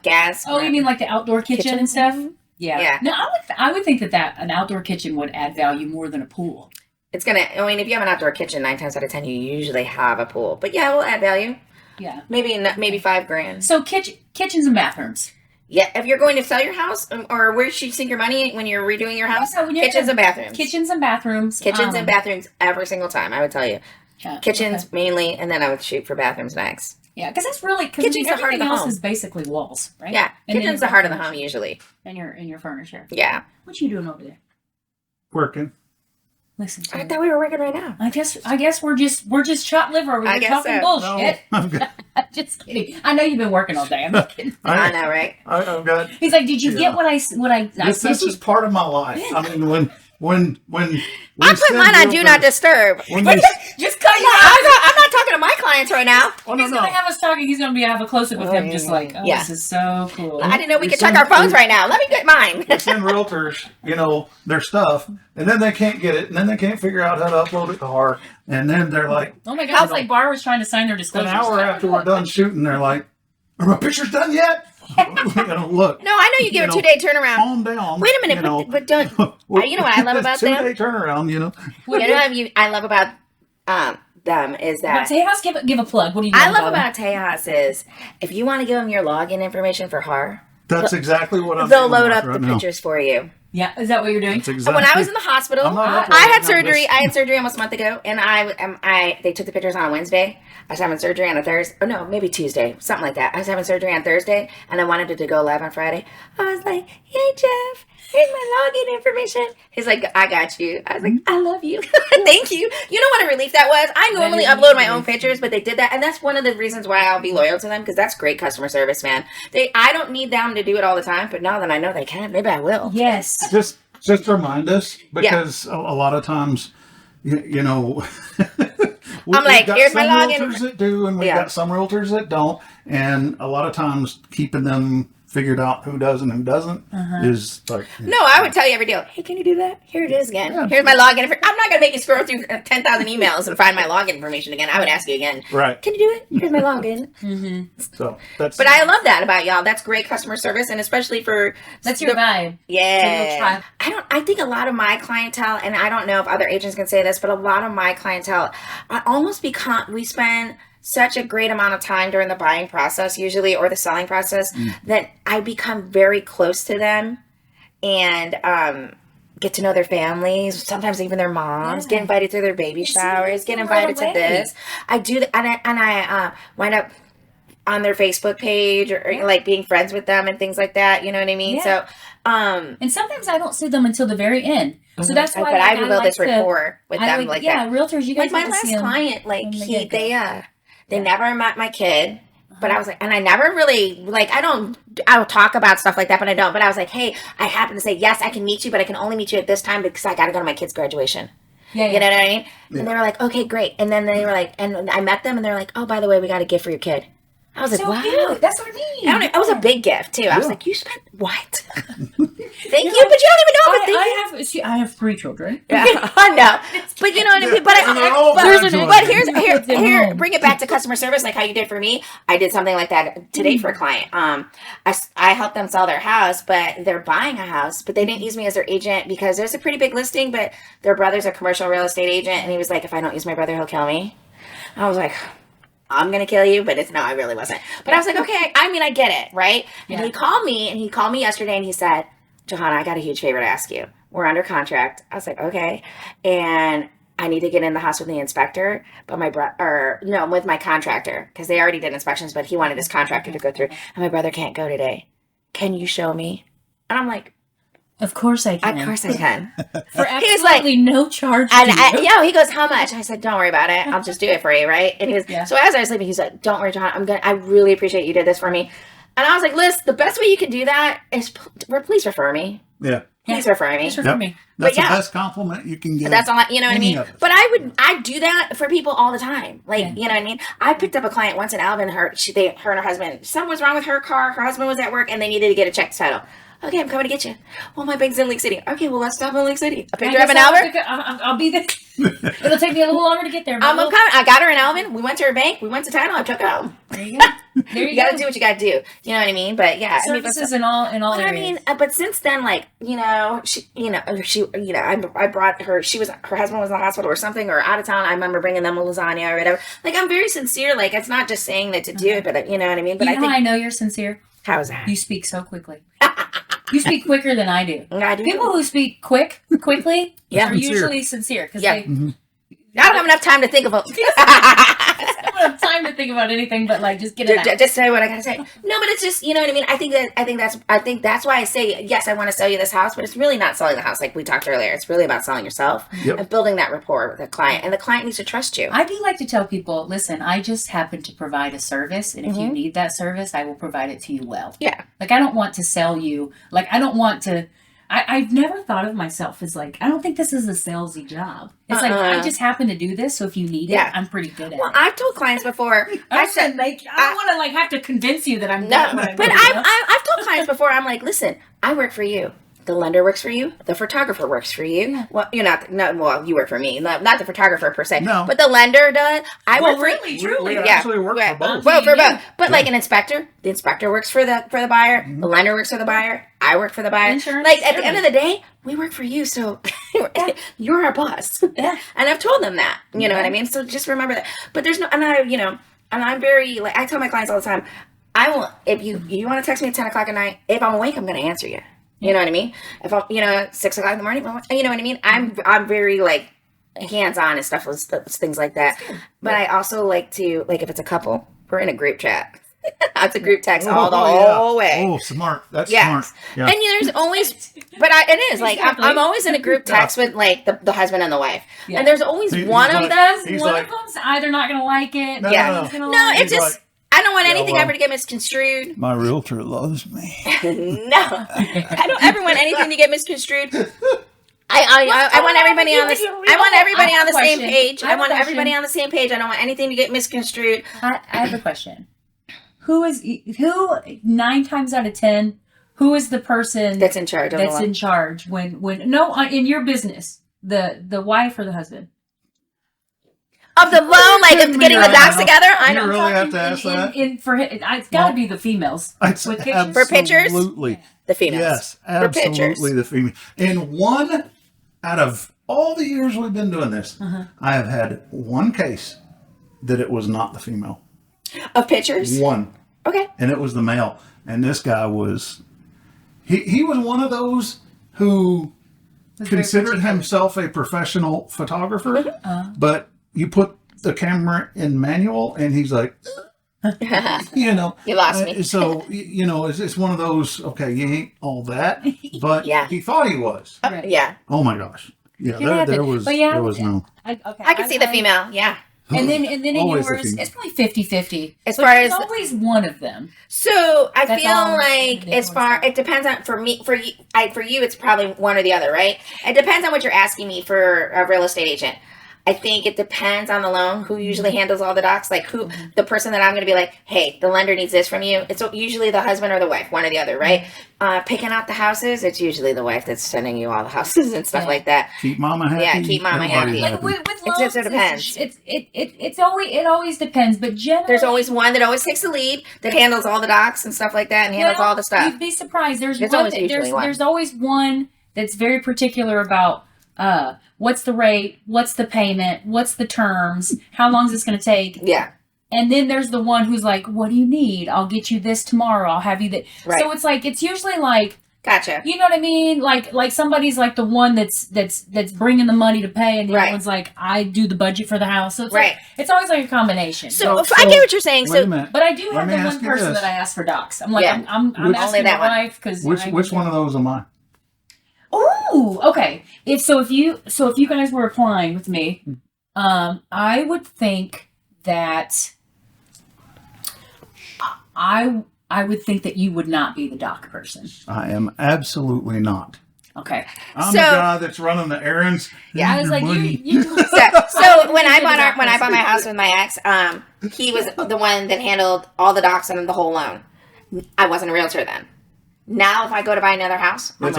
S2: gas.
S1: Oh, you mean like the outdoor kitchen and stuff? Yeah.
S2: Yeah.
S1: No, I would think that an outdoor kitchen would add value more than a pool.
S2: It's gonna. I mean, if you have an outdoor kitchen, 9 times out of 10, you usually have a pool. But yeah, it will add value.
S1: Yeah.
S2: Maybe $5,000.
S1: So kitchens and bathrooms.
S2: Yeah, if you're going to sell your house, or where should you sink your money when you're redoing your house?
S1: Yeah, when you're-
S2: Kitchens and bathrooms.
S1: Kitchens and bathrooms.
S2: Kitchens and bathrooms every single time. I would tell you.
S1: Yeah,
S2: Kitchens
S1: okay.
S2: mainly, and then I would shoot for bathrooms next.
S1: Yeah, because that's really
S2: Kitchen's the heart of
S1: everything
S2: the
S1: else
S2: home.
S1: is basically walls, right?
S2: Yeah,
S1: And
S2: kitchen's
S1: then
S2: the heart of the
S1: furniture.
S2: home usually.
S1: And your furniture.
S2: Yeah.
S1: What you doing over there?
S3: Working.
S1: Listen to
S2: I
S1: me.
S2: thought we were working right now.
S1: I guess we're just chopped liver over
S2: I
S1: here
S2: guess
S1: talking
S2: so.
S1: bullshit.
S3: No, I'm good.
S1: Just kidding. I know you've been working all day. I'm just kidding.
S2: I know, right?
S3: I've got.
S1: He's like, did you get what I
S3: This
S1: sent you?
S3: is part of my life. I mean, when
S2: I put mine on do not disturb.
S3: When they,
S1: Just cut it
S2: Yeah,
S1: out.
S2: I'm not talking to my clients right now.
S3: oh, no,
S1: He's
S3: no.
S1: gonna have us talking. He's gonna have a close up with him, just like, oh,
S2: Yeah.
S1: this is so cool.
S2: I didn't know we
S3: We
S2: could check
S3: send-
S2: our phones
S3: we-
S2: right now. Let me get mine.
S3: We send realtors, their stuff, and then they can't get it, and then they can't figure out how to upload it to HAR, and then they're like,
S1: Oh my god, it's like Bar was trying to sign their
S3: an
S1: disclosure.
S3: hour after we're done shooting, they're like, "Are my pictures done yet?" Look,
S2: No, I know you give a 2-day turnaround.
S3: calm down.
S2: Wait a minute, but don't. You know what I love about them?
S3: 2-day turnaround,
S2: You know what I love about them is that
S1: Tejas, give a plug. What do you?
S2: I
S1: know
S2: love
S1: them?
S2: about Tejas is if you want to give them your login information for HAR,
S3: That's exactly what I'm
S2: they'll
S3: doing
S2: load up
S3: right
S2: the
S3: now.
S2: pictures for you.
S1: Yeah, is that what you're doing?
S3: That's exactly.
S2: When I was in the hospital,
S3: I'm not
S2: I
S3: uploading
S2: had
S3: on
S2: surgery.
S3: this.
S2: I had surgery almost a month ago, and they took the pictures on a Wednesday. I was having surgery on a Thursday. Oh no, maybe Tuesday, something like that. I was having surgery on Thursday, and I wanted it to go live on Friday. I was like, "Hey Jeff, here's my login information." He's like, "I got you." I was like, "I love you, thank you." You know what a relief that was? I normally upload my own pictures, but they did that, and that's one of the reasons why I'll be loyal to them because that's great customer service, man. I don't need them to do it all the time, but now that I know they can, maybe I will.
S1: Yes.
S3: Just remind us because a lot of times, you know,
S2: I'm like,
S3: got
S2: here's my
S3: some
S2: login.
S3: realtors that do, and we've
S2: Yeah.
S3: got some realtors that don't, and a lot of times keeping them figured out who does and who doesn't is like.
S2: No, I would tell you every deal. Hey, can you do that? Here it is again.
S3: Yeah.
S2: Here's my login. I'm not going to make you scroll through 10,000 emails and find my login information again. I would ask you again.
S3: Right.
S2: Can you do it? Here's my login.
S3: So that's.
S2: But I love that about y'all. That's great customer service, and especially for
S1: That's your vibe.
S2: yeah. I think a lot of my clientele, and I don't know if other agents can say this, but a lot of my clientele, I almost we spend such a great amount of time during the buying process usually or the selling process that I become very close to them and get to know their families, sometimes even their moms, get invited to their baby showers, get invited to this. I do that, and I wind up on their Facebook page or like being friends with them and things like that. You know what I mean?
S1: Yeah.
S2: So,
S1: And sometimes I don't see them until the very end. So that's why
S2: but I
S1: like,
S2: build this
S1: like to-
S2: rapport with
S1: I
S2: them
S1: like
S2: that.
S1: realtors, you guys
S2: Like my
S1: get to see
S2: last
S1: 'em
S2: client, like
S1: from the get-go.
S2: they never met my kid, but I was like, and I never really like I'll talk about stuff like that, but I don't. But I was like, hey, I happen to say yes, I can meet you, but I can only meet you at this time because I got to go to my kid's graduation.
S1: Yeah,
S2: You know what I mean? And they were like, okay, great. And then they were like, and I met them, and they're like, oh, by the way, we got a gift for your kid. I was like,
S1: So
S2: wow.
S1: cute. That's what I mean.
S2: It was a big gift too. I was
S3: Yeah.
S2: like, you spent what? Thank you, but you don't even know. But thank you.
S1: I have 3 children.
S2: Yeah, I know. But you know what I mean?
S3: And they're all
S2: But
S3: graduating.
S2: here, bring it back to customer service like how you did for me. I did something like that today for a client. I helped them sell their house, but they're buying a house, but they didn't use me as their agent because there's a pretty big listing, but their brother's a commercial real estate agent, and he was like, if I don't use my brother, he'll kill me. I was like, I'm going to kill you, but I really wasn't. But I was like, okay, I get it, right? And he called me yesterday and he said, Johanna, I got a huge favor to ask you. We're under contract. I was like, okay. And I need to get in the house with the inspector, but with my contractor, because they already did inspections, but he wanted his contractor to go through. And my brother can't go today. Can you show me? And I'm like,
S1: Of course I can.
S2: of course I can.
S1: For
S2: He was like-
S1: absolutely no charge
S2: And
S1: to you.
S2: he goes, how much? I said, don't worry about it. I'll just do it for you, right? And he goes,
S1: Yeah.
S2: so as I was sleeping, he's like, don't worry, John. I really appreciate you did this for me. And I was like, Liz, the best way you can do that is please refer me.
S3: Yeah.
S2: Please refer me.
S1: Just for
S3: Yep.
S1: me.
S3: That's
S2: yeah.
S3: the best compliment you can get.
S2: That's all, you know what I
S3: Any
S2: mean?
S3: of us.
S2: But I do that for people all the time. Like, you know what I mean? I picked up a client once in Alvin, her and her husband, something was wrong with her car. Her husband was at work and they needed to get a check title. Okay, I'm coming to get you. Well, my bank's in Lake City. Okay, well, let's stop in Lake City. I picked her up in Alvin.
S1: I'll be there. It'll take me a little longer to get there. But
S2: I'm coming. I got her in Alvin. We went to her bank. We went to title. I took her home.
S1: there you go. There
S2: You got to do what you got to do. You know what I mean? But yeah,
S1: Services in all
S2: But I
S1: areas.
S2: mean, but since then, like, I brought her. Her husband was in the hospital or something, or out of town. I remember bringing them a lasagna or whatever. Like, I'm very sincere. Like, it's not just saying that to do it, but you know what I mean. But
S1: you
S2: I
S1: know
S2: think
S1: how I know you're sincere?
S2: how's that?
S1: You speak so quickly. You speak quicker than I do.
S2: I do.
S1: People who speak quickly
S2: Yeah.
S1: are
S3: Sincere.
S1: usually sincere because
S2: Yeah.
S1: they
S2: I don't have enough time to think about.
S1: I don't have time to think about anything but like just get it out.
S2: Just say what I gotta say. No, but it's just, you know what I mean. I think that's why I say yes. I want to sell you this house, but it's really not selling the house like we talked earlier. It's really about selling yourself and building that rapport with the client, and the client needs to trust you.
S1: I do like to tell people, listen, I just happen to provide a service, and if you need that service, I will provide it to you well.
S2: Yeah.
S1: Like I don't want to sell you. Like I don't want to. I've never thought of myself as like, I don't think this is a salesy job. It's like, I just happen to do this. So if you need it, I'm pretty good at it.
S2: Well, I've told clients before.
S1: I said, like, I don't want to like have to convince you that I'm
S2: no,
S1: not.
S2: but I've told clients before, I'm like, listen, I work for you. The lender works for you. The photographer works for you. Yeah. Well, you're not. No, well, you work for me. Not the photographer per se.
S3: No.
S2: But the lender does. I work
S1: really,
S2: for
S1: truly.
S3: We actually work for both.
S2: Well, for both. But like an inspector, the inspector works for the buyer. The lender works for the buyer. I work for the buyer.
S1: Insurance,
S2: like at the end of the day, we work for you. So you're our boss.
S1: Yeah.
S2: And I've told them that. You know what I mean? So just remember that. But there's no. And I'm very like I tell my clients all the time. I will if you want to text me at 10 o'clock at night. If I'm awake, I'm going to answer you. You know what I mean? If I'm, 6 o'clock in the morning, you know what I mean? I'm very like hands-on and stuff, things like that. But I also like to, like if it's a couple, we're in a group chat. It's a group text the whole way.
S3: Oh, smart. That's smart. Yeah.
S2: And there's always, but it is like, I'm always in a group text with like the husband and the wife. Yeah. And there's always one of them.
S1: One of them's either not going to like it.
S3: No,
S2: No, it's just... I don't want anything ever to get misconstrued.
S3: My realtor loves me.
S2: No, I don't ever want anything to get misconstrued. I want everybody on this. I want everybody on the same page. I want everybody on the same page. I don't want anything to get misconstrued.
S1: I have a question. Who 9 times out of 10? Who is the person
S2: that's in charge?
S1: In charge when in your business, the wife or the husband?
S2: Of the loan, like of getting the docs together. I
S3: don't really have to ask that.
S1: It's got to be the females with pictures.
S2: For pictures,
S3: absolutely
S2: the females.
S3: Yes, absolutely the female. In one out of all the years we've been doing this, I have had one case that it was not the female.
S2: Of pictures,
S3: one.
S2: Okay,
S3: and it was the male. And this guy was, he was one of those who considered himself a professional photographer, but you put the camera in manual and he's like,
S2: you lost me.
S3: So, it's one of those, okay, you ain't all that, but he thought he was.
S2: Yeah.
S3: Oh my gosh. Yeah, there was no.
S2: I can see the female. Yeah.
S1: And then in yours, it's probably 50-50.
S2: As far as
S1: always one of them.
S2: So I feel like it depends on for you, it's probably one or the other, right? It depends on what you're asking me for a real estate agent. I think it depends on the loan, who usually handles all the docs, like who the person that I'm going to be like, hey, the lender needs this from you. It's usually the husband or the wife, one or the other, right? Picking out the houses, it's usually the wife that's sending you all the houses and stuff like that.
S3: Keep mama happy.
S2: Yeah, keep mama happy.
S1: Like with loans,
S2: it depends.
S1: It always depends, but generally
S2: there's always one that always takes the lead that handles all the docs and stuff like that and handles all the stuff.
S1: You'd be surprised. There's always one that's very particular about what's the rate, what's the payment, what's the terms, how long is this going to take?
S2: Yeah.
S1: And then there's the one who's like, what do you need? I'll get you this tomorrow. I'll have you that. Right. So it's usually like,
S2: gotcha.
S1: You know what I mean? Like somebody's like the one that's bringing the money to pay, and the other one's like, I do the budget for the house. So it's it's always like a combination.
S2: So I get what you're saying.
S1: But I do have the one person that I ask for docs. I'm like, I'm asking my wife because
S3: which one of those am I?
S1: Oh, okay. If you guys were applying with me, I would think that I would think that you would not be the doc person.
S3: I am absolutely not.
S1: Okay.
S3: I'm the guy that's running the errands.
S1: Yeah, I was like, you
S2: so when I bought my house with my ex, he was the one that handled all the docs and the whole loan. I wasn't a realtor then. Now, if I go to buy another house, it's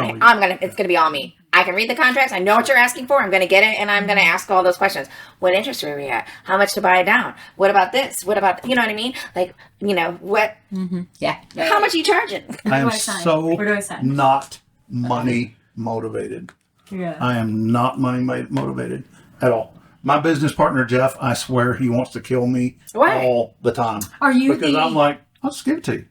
S2: gonna be all me. I can read the contracts. I know what you're asking for. I'm gonna get it, and I'm gonna ask all those questions. What interest rate are we at? How much to buy it down? What about this? What about you know what I mean? Like what?
S1: Mm-hmm. Yeah.
S2: How much are you charging?
S3: I am so not money motivated.
S1: Yeah.
S3: I am not money motivated at all. My business partner Jeff, I swear he wants to kill me all the time.
S1: Are you?
S3: Because I'm like, I'll just give it to you.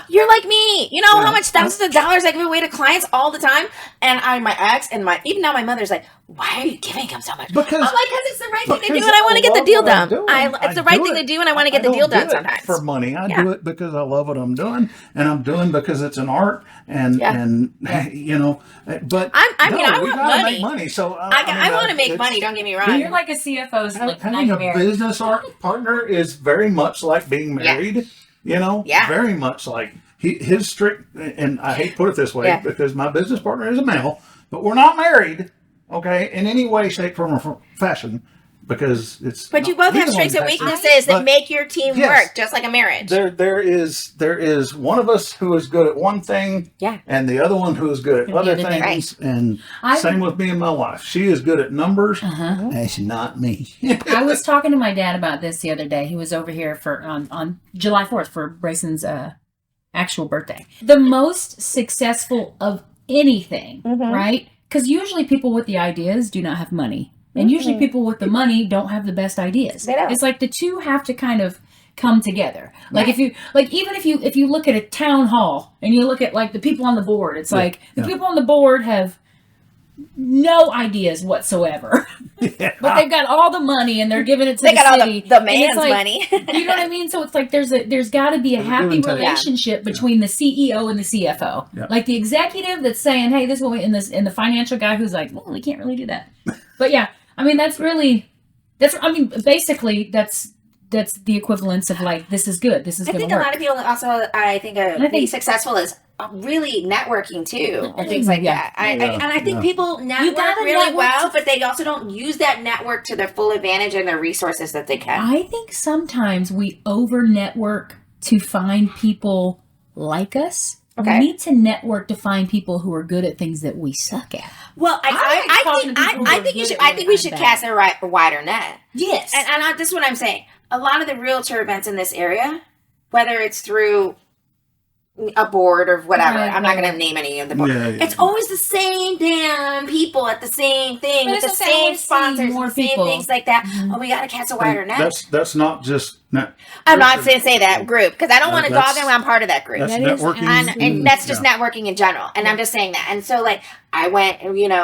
S2: You're like me. You know how much thousands of dollars I give away to clients all the time? And my ex and even now my mother's like, why are you giving him so much?
S3: Because
S2: I'm like, because it's the right thing to do and I want to get the deal done. It's the right thing to do and I want to get the deal done sometimes.
S3: For money. I do it because I love what I'm doing, and I'm doing because it's an art, and you know, but
S2: I want money.
S3: Make money. So
S2: I want to make money, don't get me wrong.
S1: You're like a CFO's like
S3: having a
S1: nightmare.
S3: business partner is very much like being married, you know, very much like his strict, and I hate to put it this way because my business partner is a male, but we're not married, okay, in any way, shape, form, or fashion, because it's.
S2: But you both have strengths and weaknesses that make your team work, just like a marriage.
S3: There is one of us who is good at one thing, and the other one who is good at other things, and same with me and my wife. She is good at numbers, and she's not me.
S1: I was talking to my dad about this the other day. He was over here for on July 4th for Brayson's actual birthday. The most successful of anything, right? Because usually people with the ideas do not have money. And usually people with the money don't have the best ideas. It's like the two have to kind of come together. Like if you if you look at a town hall and you look at like the people on the board, it's like the people on the board have no ideas whatsoever. But they've got all the money and they're giving it to the city.
S2: The man's money.
S1: You know what I mean? So it's like there's got to be a happy relationship between the CEO and the CFO. Like the executive that's saying, "Hey, this will be," and the financial guy who's like, "Well, we can't really do that." But yeah, I mean basically that's the equivalence of like, this is good. This is going to work.
S2: I think a lot of people also, I think being successful is really networking too, and things like that. I think people network really well, but they also don't use that network to their full advantage and their resources that they can.
S1: I think sometimes we over network to find people like us. We need to network to find people who are good at things that we suck at.
S2: Well, I think we should cast a wider net.
S1: Yes,
S2: and this is what I'm saying. A lot of the realtor events in this area, whether it's through a board or whatever, I'm not going to name any of the board. It's always the same damn people at the same thing, with the same sponsors, the same things like that. Oh, we got to cast a wider net.
S3: That's not just.
S2: I'm not saying say that group because I don't want to dog them. I'm part of that group.
S3: That's networking,
S2: and that's just networking in general. And I'm just saying that. And so, like, I went,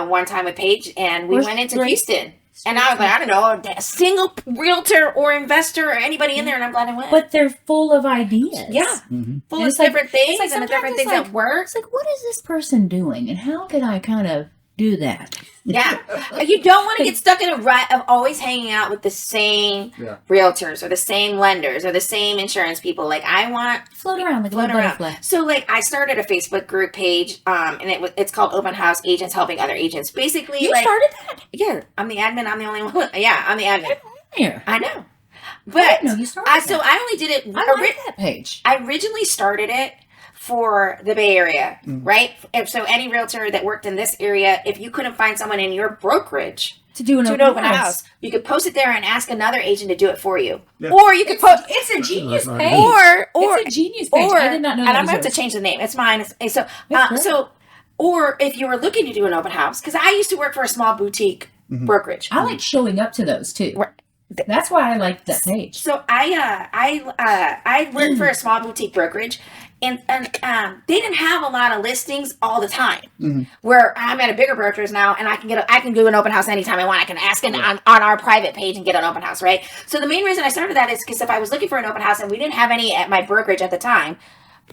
S2: one time with Paige, and we went into Houston. And I was like, I don't know, a single realtor or investor or anybody in there, and I'm glad I went.
S1: But they're full of ideas.
S2: Yeah. Full of different things and the different things that work.
S1: It's like, what is this person doing? And how can I kind of do that?
S2: Yeah. You don't want to get stuck in a rut of always hanging out with the same realtors or the same lenders or the same insurance people. Like, I want
S1: float around like a little butterfly.
S2: So, like, I started a Facebook group page, and it's called Open House Agents Helping Other Agents. Basically,
S1: you started that?
S2: Yeah, I'm the admin. I'm the only one. Yeah, I'm the admin.
S1: Here,
S2: I know. But
S1: you started
S2: so I only did it.
S1: I like that page.
S2: I originally started it for the Bay Area, right? So any realtor that worked in this area, if you couldn't find someone in your brokerage
S1: to do an open house,
S2: you could post it there and ask another agent to do it for you. Yeah. Or you could post.
S1: It's a genius page.
S2: It's
S1: a genius page. I did not know.
S2: And I'm going to have to change the name. It's mine. Or if you were looking to do an open house, because I used to work for a small boutique brokerage.
S1: I like showing up to those too. That's why I like that page.
S2: So I worked for a small boutique brokerage. And they didn't have a lot of listings all the time. Where I'm at a bigger brokerage now, and I can do an open house anytime I want. I can ask it on our private page and get an open house, right? So the main reason I started that is because if I was looking for an open house and we didn't have any at my brokerage at the time,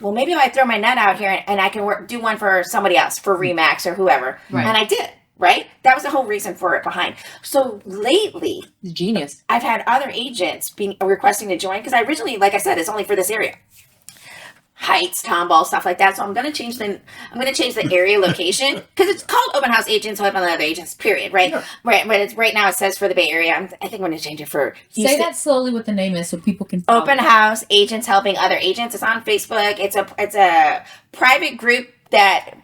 S2: well, maybe if I throw my net out here and I can do one for somebody else, for Remax or whoever, and I did. Right? That was the whole reason for it behind. So lately,
S1: genius.
S2: I've had other agents requesting to join because I originally, like I said, it's only for this area. Heights, Tomball, stuff like that. So I'm going to change the area location because it's called Open House Agents Helping Other Agents. Period. Right. Sure. Right. But it's right now it says for the Bay Area. I think I'm going to change it for Houston.
S1: Say that slowly what the name is so people can.
S2: Open House Agents Helping Other Agents. It's on Facebook. It's a private group that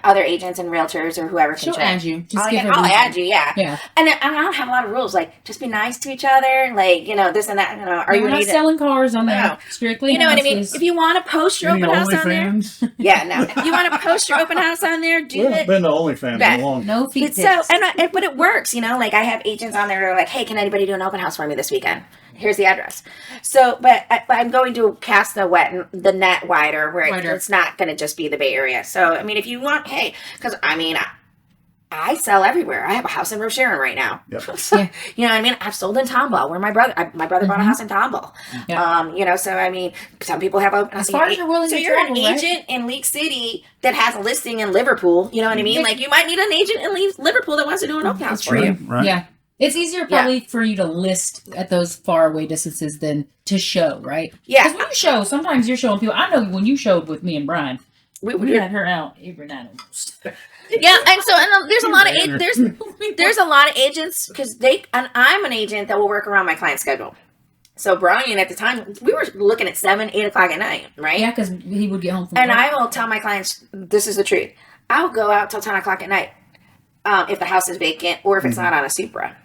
S2: other agents and realtors or whoever can
S1: join. Add you.
S2: I'll add you. Yeah. And I don't have a lot of rules. Like, just be nice to each other. Like, this and that.
S1: We're not selling cars on there. Strictly.
S2: You know what I mean? If you want to post your open house on there. Yeah, no. If you want to post your open house on there, do it.
S3: We haven't been to OnlyFans in a long time.
S1: No feet.
S2: But it works. Like, I have agents on there that are like, hey, can anybody do an open house for me this weekend? Here's the address. So, but I'm going to cast the net wider where it's not going to just be the Bay Area. So, I mean, if you want, hey, because I mean, I sell everywhere. I have a house in Rose Sharon right now.
S3: Yep.
S2: So, you know what I mean? I've sold in Tomball where my brother bought a house in Tomball.
S1: Yeah.
S2: You know, so I mean, some people have
S1: as far as you're willing
S2: so
S1: to
S2: you're
S1: travel,
S2: an agent in Leak City that has a listing in Liverpool. You know what I mean? Like you might need an agent in Liverpool that wants to do an open house for you.
S3: Right.
S1: Yeah. It's easier probably for you to list at those far away distances than to show, right?
S2: Yeah.
S1: Because when you show, sometimes you're showing people. I know when you showed with me and Brian, we had her out every night almost.
S2: Yeah, and there's a lot of there's a lot of agents because I'm an agent that will work around my client schedule. So Brian, at the time, we were looking at 7, 8 o'clock at night, right?
S1: Yeah, because he would get home from
S2: and
S1: work.
S2: I will tell my clients, this is the truth. I'll go out till 10 o'clock at night if the house is vacant or if it's not on a Supra.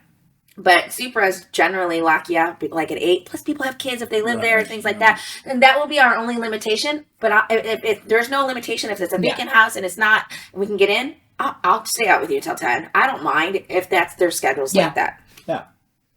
S2: But Supras generally lock you up like at 8. Plus, people have kids if they live there, things like that. And that will be our only limitation. But if there's no limitation, if it's a vacant house and it's not, and we can get in, I'll stay out with you till 10. I don't mind if that's their schedules like that.
S3: Yeah.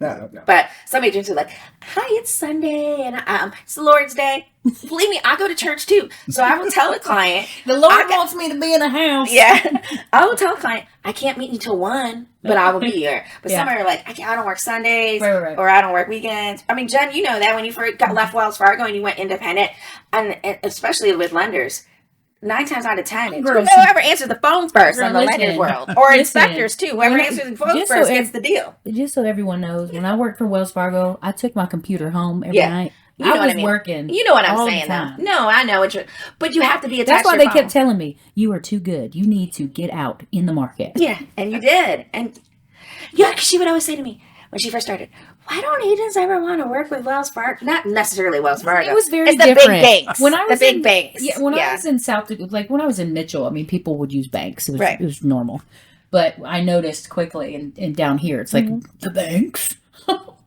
S3: No.
S2: But some agents are like, hi, it's Sunday and it's the Lord's Day. Believe me, I go to church too. So I will tell a client.
S1: The Lord wants me to be in a house.
S2: Yeah. I will tell a client, I can't meet you till 1, but I will be here. But some are like, I don't work Sundays or I don't work weekends. I mean, Jen, you know that when you first left Wells Fargo and you went independent, and especially with lenders, 9 times out of 10, it's whoever answers the phone first in the lender's world. Or inspectors too. Whoever answers the phone first gets the deal.
S1: Just so everyone knows, when I worked for Wells Fargo, I took my computer home every night.
S2: You know
S1: I was
S2: what I mean.
S1: working.
S2: You know what I'm saying, though. No, I know. But you have to be attached
S1: That's why
S2: to
S1: they
S2: your
S1: kept
S2: phone.
S1: telling me, you are too good. You need to get out in the market.
S2: Yeah, and you did. And yeah, because she would always say to me when she first started, why don't agents ever want to work with Wells Fargo? Not necessarily Wells Fargo.
S1: It was very
S2: it's
S1: different.
S2: The big banks.
S1: When I was
S2: the big banks.
S1: Yeah, when I was in South, like when I was in Mitchell, I mean, people would use banks. It was normal. But I noticed quickly, and down here, it's like, the banks?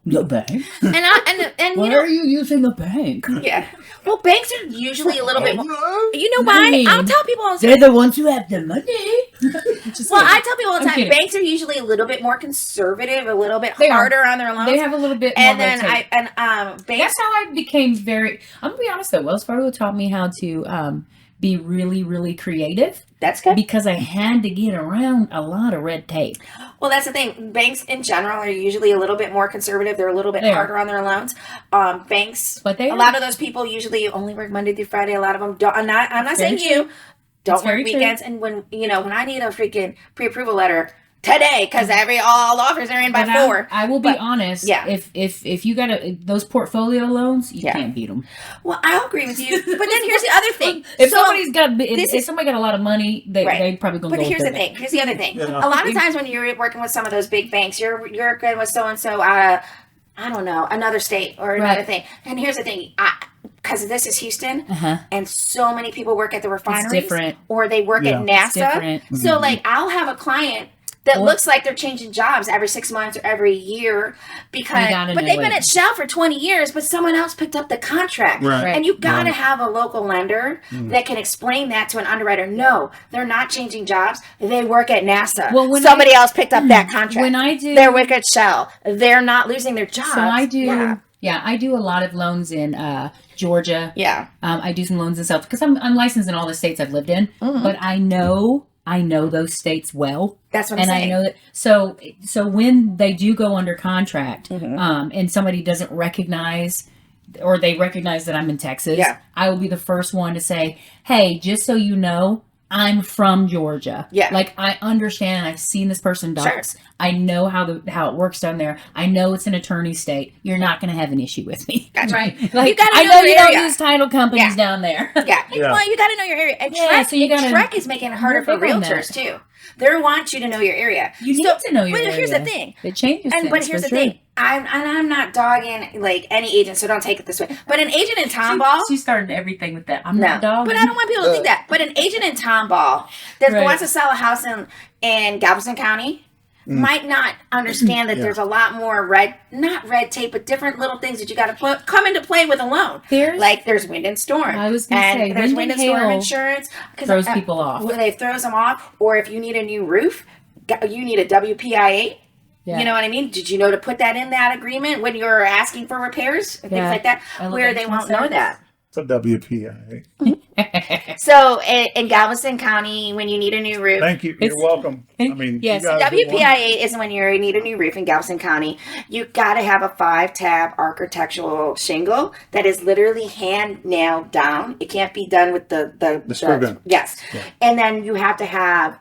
S1: The bank?
S2: And
S1: why are you using a bank?
S2: Yeah. Well, banks are usually a little bit more. You know why? I'll tell people all the
S1: They're
S2: time.
S1: the ones who have the money.
S2: I tell people all the time, banks are usually a little bit more conservative, a little bit harder on their loans.
S1: They have a little bit more.
S2: And then
S1: banks.
S2: That's
S1: how I became very. I'm gonna be honest though. Wells Fargo taught me how to be really, really creative.
S2: That's good.
S1: Because I had to get around a lot of red tape.
S2: Well, that's the thing. Banks in general are usually a little bit more conservative. They're a little bit harder on their loans. Banks, a lot of those people usually only work Monday through Friday. A lot of them don't. I'm not saying you don't work weekends. And when I need a freaking pre-approval letter today, because all offers are in by 4.
S1: I will be honest. Yeah. If you got those portfolio loans, you can't beat them.
S2: Well, I'll agree with you. But then here's the other thing.
S1: If somebody got a lot of money, they probably gonna.
S2: But here's the thing. Here's the other thing. A lot of times when you're working with some of those big banks, you're working with so and so. I don't know, another state or another thing. And here's the thing. Because this is Houston, and so many people work at the refineries, or they work at NASA. So, I'll have a client that looks like they're changing jobs every 6 months or every year but they've been at Shell for 20 years, but someone else picked up the contract.
S3: Right.
S2: And you got to have a local lender that can explain that to an underwriter. No, they're not changing jobs. They work at NASA. Well, somebody else picked up that contract. They're working at Shell. They're not losing their jobs.
S1: So I do. Yeah, I do a lot of loans in Georgia.
S2: Yeah.
S1: I do some loans in South because I'm licensed in all the states I've lived in. But I know those states well.
S2: That's what I'm saying.
S1: And I know that. So when they do go under contract, and somebody doesn't recognize, or they recognize that I'm in Texas, I will be the first one to say, "Hey, just so you know, I'm from Georgia.
S2: Yeah.
S1: Like I understand. I've seen this person docs. Sure. I know how it works down there. I know it's an attorney state. You're not going to have an issue with me.
S2: That's right.
S1: Like I know you don't use title companies down there.
S2: Yeah. Well, you got to know your area. And Trek is making it harder for realtors too. They want you to know your area.
S1: You need to know your area.
S2: But here's the thing.
S1: It changes things.
S2: But here's the thing. I'm not dogging like any agent, so don't take it this way. But an agent in Tomball,
S1: she started everything with that. I'm not dogging.
S2: But I don't want people to think that. But an agent in Tomball that wants to sell a house in Galveston County might not understand that there's a lot more not red tape, but different little things that you got to come into play with a loan. There's wind and storm.
S1: I was going to say,
S2: there's wind and storm insurance.
S1: Throws people off.
S2: They throws them off. Or if you need a new roof, you need a WPI8.
S1: Yeah.
S2: You know what I mean? Did you know to put that in that agreement when you're asking for repairs and things like that? Where they won't know that.
S3: It's a WPIA.
S2: So in Galveston County, when you need a new roof,
S3: Thank you. You're welcome. I mean,
S1: Yes.
S3: you guys do
S2: WPIA is when you need a new roof in Galveston County. You got to have a 5-tab architectural shingle that is literally hand nailed down. It can't be done with the
S3: screw gun.
S2: Yes,
S3: Yeah.
S2: and then you have to have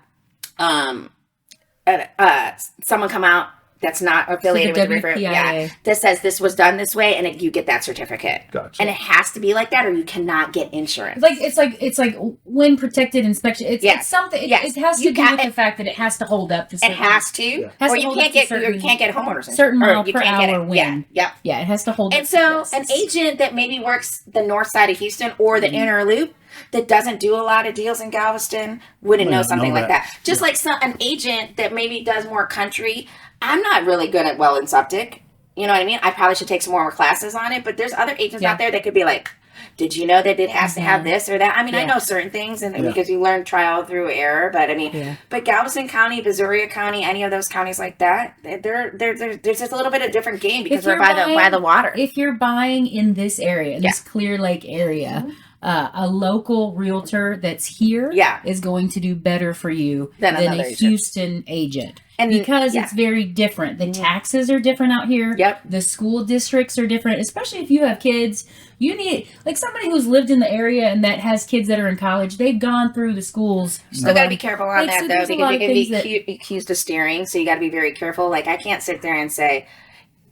S2: someone come out that's not affiliated with the roofer. Yeah, that says this was done this way, and you get that certificate.
S3: Gotcha.
S2: And it has to be like that, or you cannot get insurance.
S1: It's like wind protected inspection. It's something. It has to do with the fact that it has to hold up to.
S2: It has to, or you can't get homeowners
S1: certain mile per hour wind.
S2: Yeah,
S1: it has to hold.
S2: And so, an agent that maybe works the north side of Houston or the inner loop that doesn't do a lot of deals in Galveston wouldn't know something like that. Just like an agent that maybe does more country. I'm not really good at well and septic. You know what I mean? I probably should take some more classes on it, but there's other agents out there that could be like, did you know that it has to have this or that? I mean, I know certain things and because you learn trial through error, but I mean, but Galveston County, Brazoria County, any of those counties like that, there's just a little bit of different game because we're by the water.
S1: If you're buying in this area, in this Clear Lake area, a local realtor that's here is going to do better for you than a Houston agent. And because it's very different. The taxes are different out here.
S2: Yep.
S1: The school districts are different, especially if you have kids. You need, like somebody who's lived in the area and that has kids that are in college, they've gone through the schools.
S2: Still got to be careful on that, though, because you can be accused of steering. So you got to be very careful. Like, I can't sit there and say,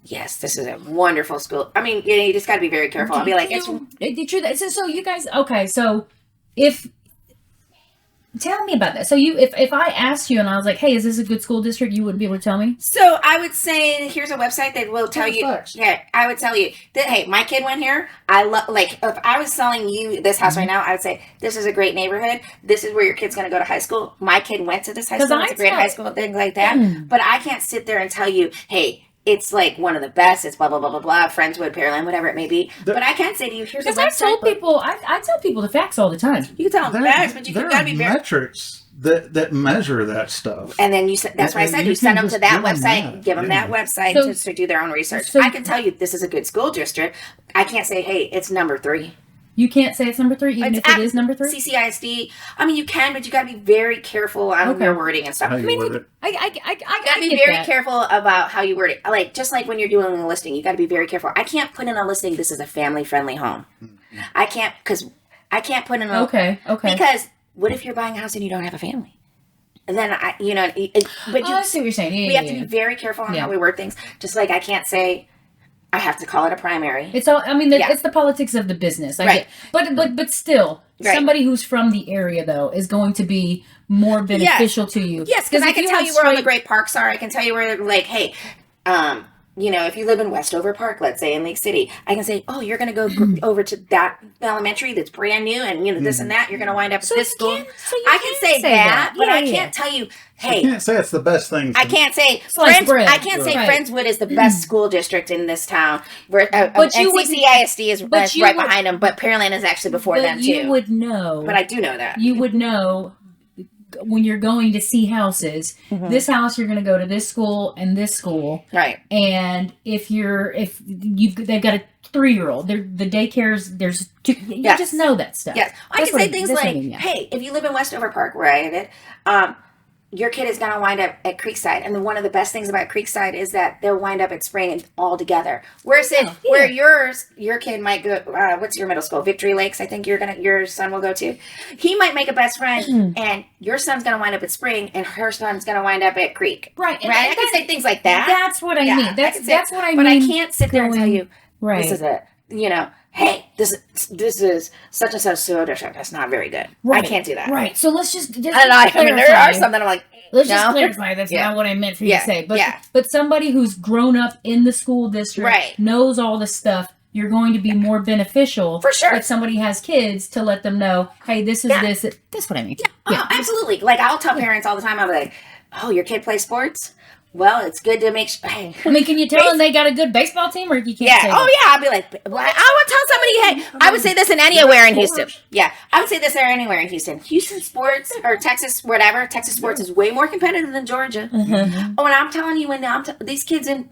S2: yes, this is a wonderful school. I mean, you just got to be very careful. I'll be like,
S1: so you guys, okay, so tell me about that. So if I asked you and I was like, hey, is this a good school district? You wouldn't be able to tell me?
S2: So I would say, here's a website that will tell you. Yeah, I would tell you that, hey, my kid went here. I love, like, if I was selling you this house right now, I would say, this is a great neighborhood. This is where your kid's going to go to high school. My kid went to this high school. It's a great high school, things like that. But I can't sit there and tell you, hey, it's like one of the best. It's blah, blah, blah, blah, blah. Friendswood, Pearland, whatever it may be. But I can't say to you, here's a website.
S1: I tell people the facts all the time.
S2: You can tell them the facts, but you got to be very...
S3: metrics that measure that stuff.
S2: And then that's why I said you send them to that website, give them that website to do their own research. So I can tell you this is a good school district. I can't say, hey, it's number 3.
S1: You can't say it's number 3, even if it is number 3?
S2: CCISD. I mean, you can, but you got to be very careful on your wording and stuff.
S3: I mean,
S2: I got to be very careful about how you word it. Like, just like when you're doing a listing, you got to be very careful. I can't put in a listing, this is a family-friendly home. I can't put in a...
S1: Okay.
S2: Because what if you're buying a house and you don't have a family? And then, I see
S1: what you're saying.
S2: We have to be very careful on how we word things. Just like I can't say... I have to call it a primary.
S1: It's all. I mean, it's the politics of the business. But still, somebody who's from the area though is going to be more beneficial to you.
S2: Yes, because I can tell you where all the great parks are. I can tell you where, like, hey, if you live in Westover Park, let's say in Lake City, I can say, oh, you're going to go over to that elementary that's brand new, and this and that. You're going to wind up at this school. I can say that, but I can't tell you. Hey,
S3: you can't say it's the best thing.
S2: I can't say Friendswood is the best school district in this town. Where CCISD is right behind them, but Pearland is actually before them too.
S1: You would know.
S2: But I do know that.
S1: You would know when you're going to see houses. This house you're going to go to this school and this school,
S2: right?
S1: And if they've got a 3-year-old, the daycares, there's 2, you just know that stuff.
S2: Yes, I can say things like, hey, if you live in Westover Park, where I live, your kid is going to wind up at Creekside. And then one of the best things about Creekside is that they'll wind up at Spring and all together. Whereas where your kid might go, what's your middle school? Victory Lakes, I think your son will go to. He might make a best friend and your son's going to wind up at Spring and her son's going to wind up at Creek.
S1: Right.
S2: And I can say things like that.
S1: That's what I mean. That's what I mean.
S2: But I can't sit there and tell you,
S1: this
S2: is it. Hey, this is such and such school district. That's not very good.
S1: Right.
S2: I can't do that.
S1: Right. So let's just
S2: I mean, there are some that I'm like,
S1: let's just clarify. That's not what I meant for you to say. But somebody who's grown up in the school district knows all the stuff. You're going to be more beneficial
S2: for sure
S1: if somebody has kids to let them know, hey, this is this. That's what I mean.
S2: Yeah. Oh, absolutely. Like I'll tell parents all the time. I'm like, oh, your kid plays sports. Well, it's good to make sure.
S1: I mean, can you tell them they got a good baseball team, or you can't?
S2: Yeah.
S1: Say
S2: Oh,
S1: that?
S2: yeah. I'll be like, well, I would tell somebody, hey, I would say this in anywhere in Houston. Yeah. I would say this anywhere in Houston. Houston sports or Texas, whatever. Texas sports is way more competitive than Georgia.
S1: Mm-hmm.
S2: Oh, and I'm telling you, these kids in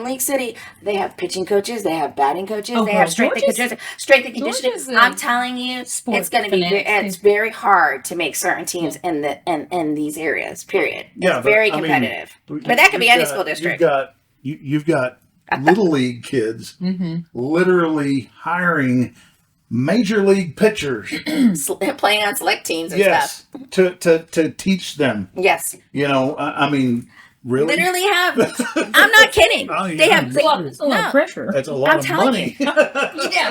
S2: Lake City, they have pitching coaches, they have batting coaches,
S1: Oh,
S2: they
S1: girl,
S2: have strength and conditioning.
S1: Georgia's a
S2: I'm telling you, it's going to be. It's very hard to make certain teams in these areas. Period.
S3: Yeah,
S2: It's very competitive. But that could be any school district.
S3: You've got little league kids literally hiring major league pitchers
S2: Playing on select teams and
S3: yes
S2: stuff.
S3: to teach them.
S2: Yes.
S3: You know, I mean, really,
S2: Literally have. I'm not kidding.
S3: Oh, yeah.
S2: They have.
S1: It's a lot of pressure.
S3: that's a lot
S2: I'm
S3: of
S2: telling
S3: money.
S1: Yeah,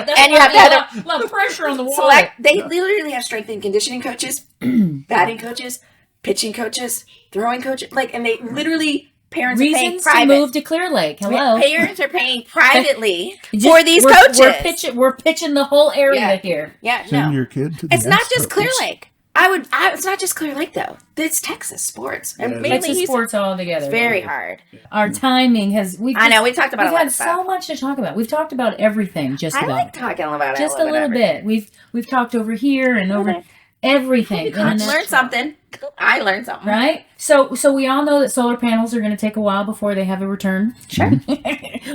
S1: that's
S2: And you have to have
S1: a lot of pressure on the wall.
S2: They literally have strength and conditioning coaches, batting coaches, pitching coaches, throwing coaches. And they literally. Parents are paying
S1: Reasons to
S2: private.
S1: move to Clear Lake. Hello.
S2: Parents are paying privately
S1: Just-
S2: for these coaches.
S1: We're pitching the whole area
S2: Yeah.
S1: here.
S2: Yeah,
S3: Send
S2: no.
S3: your kid to the
S2: It's not just
S3: Astros.
S2: Clear Lake. It's not just Clear Lake though. It's Texas sports. And
S3: Yeah,
S2: mainly
S1: Texas
S2: Houston.
S1: sports all together.
S2: It's very hard.
S1: Our timing has.
S2: I know. We talked about a
S1: We've
S2: lot
S1: had
S2: of
S1: so
S2: stuff.
S1: much to talk about. We've talked about everything. Just
S2: I
S1: about.
S2: like talking about it.
S1: Just a little bit. We've talked over here and over everything.
S2: You learn something. I learned something.
S1: Right? So we all know that solar panels are going to take a while before they have a return.
S2: Sure.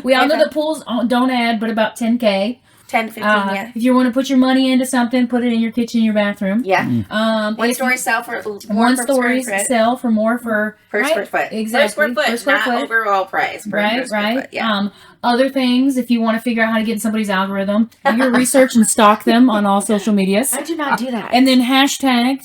S1: We all know that pools don't add but about 10K.
S2: 10, 15, yeah.
S1: If you want to put your money into something, put it in your kitchen, your bathroom.
S2: Yeah.
S1: If
S2: Story sell for more
S1: one
S2: per
S1: stories
S2: square foot.
S1: sell for more per
S2: Square foot.
S1: Exactly.
S2: Per square foot,
S1: Per square
S2: not
S1: foot.
S2: overall price. Per square foot, yeah.
S1: Other things, if you want to figure out how to get in somebody's algorithm, do your research and stalk them on all social medias.
S2: I do not do that.
S1: And then hashtag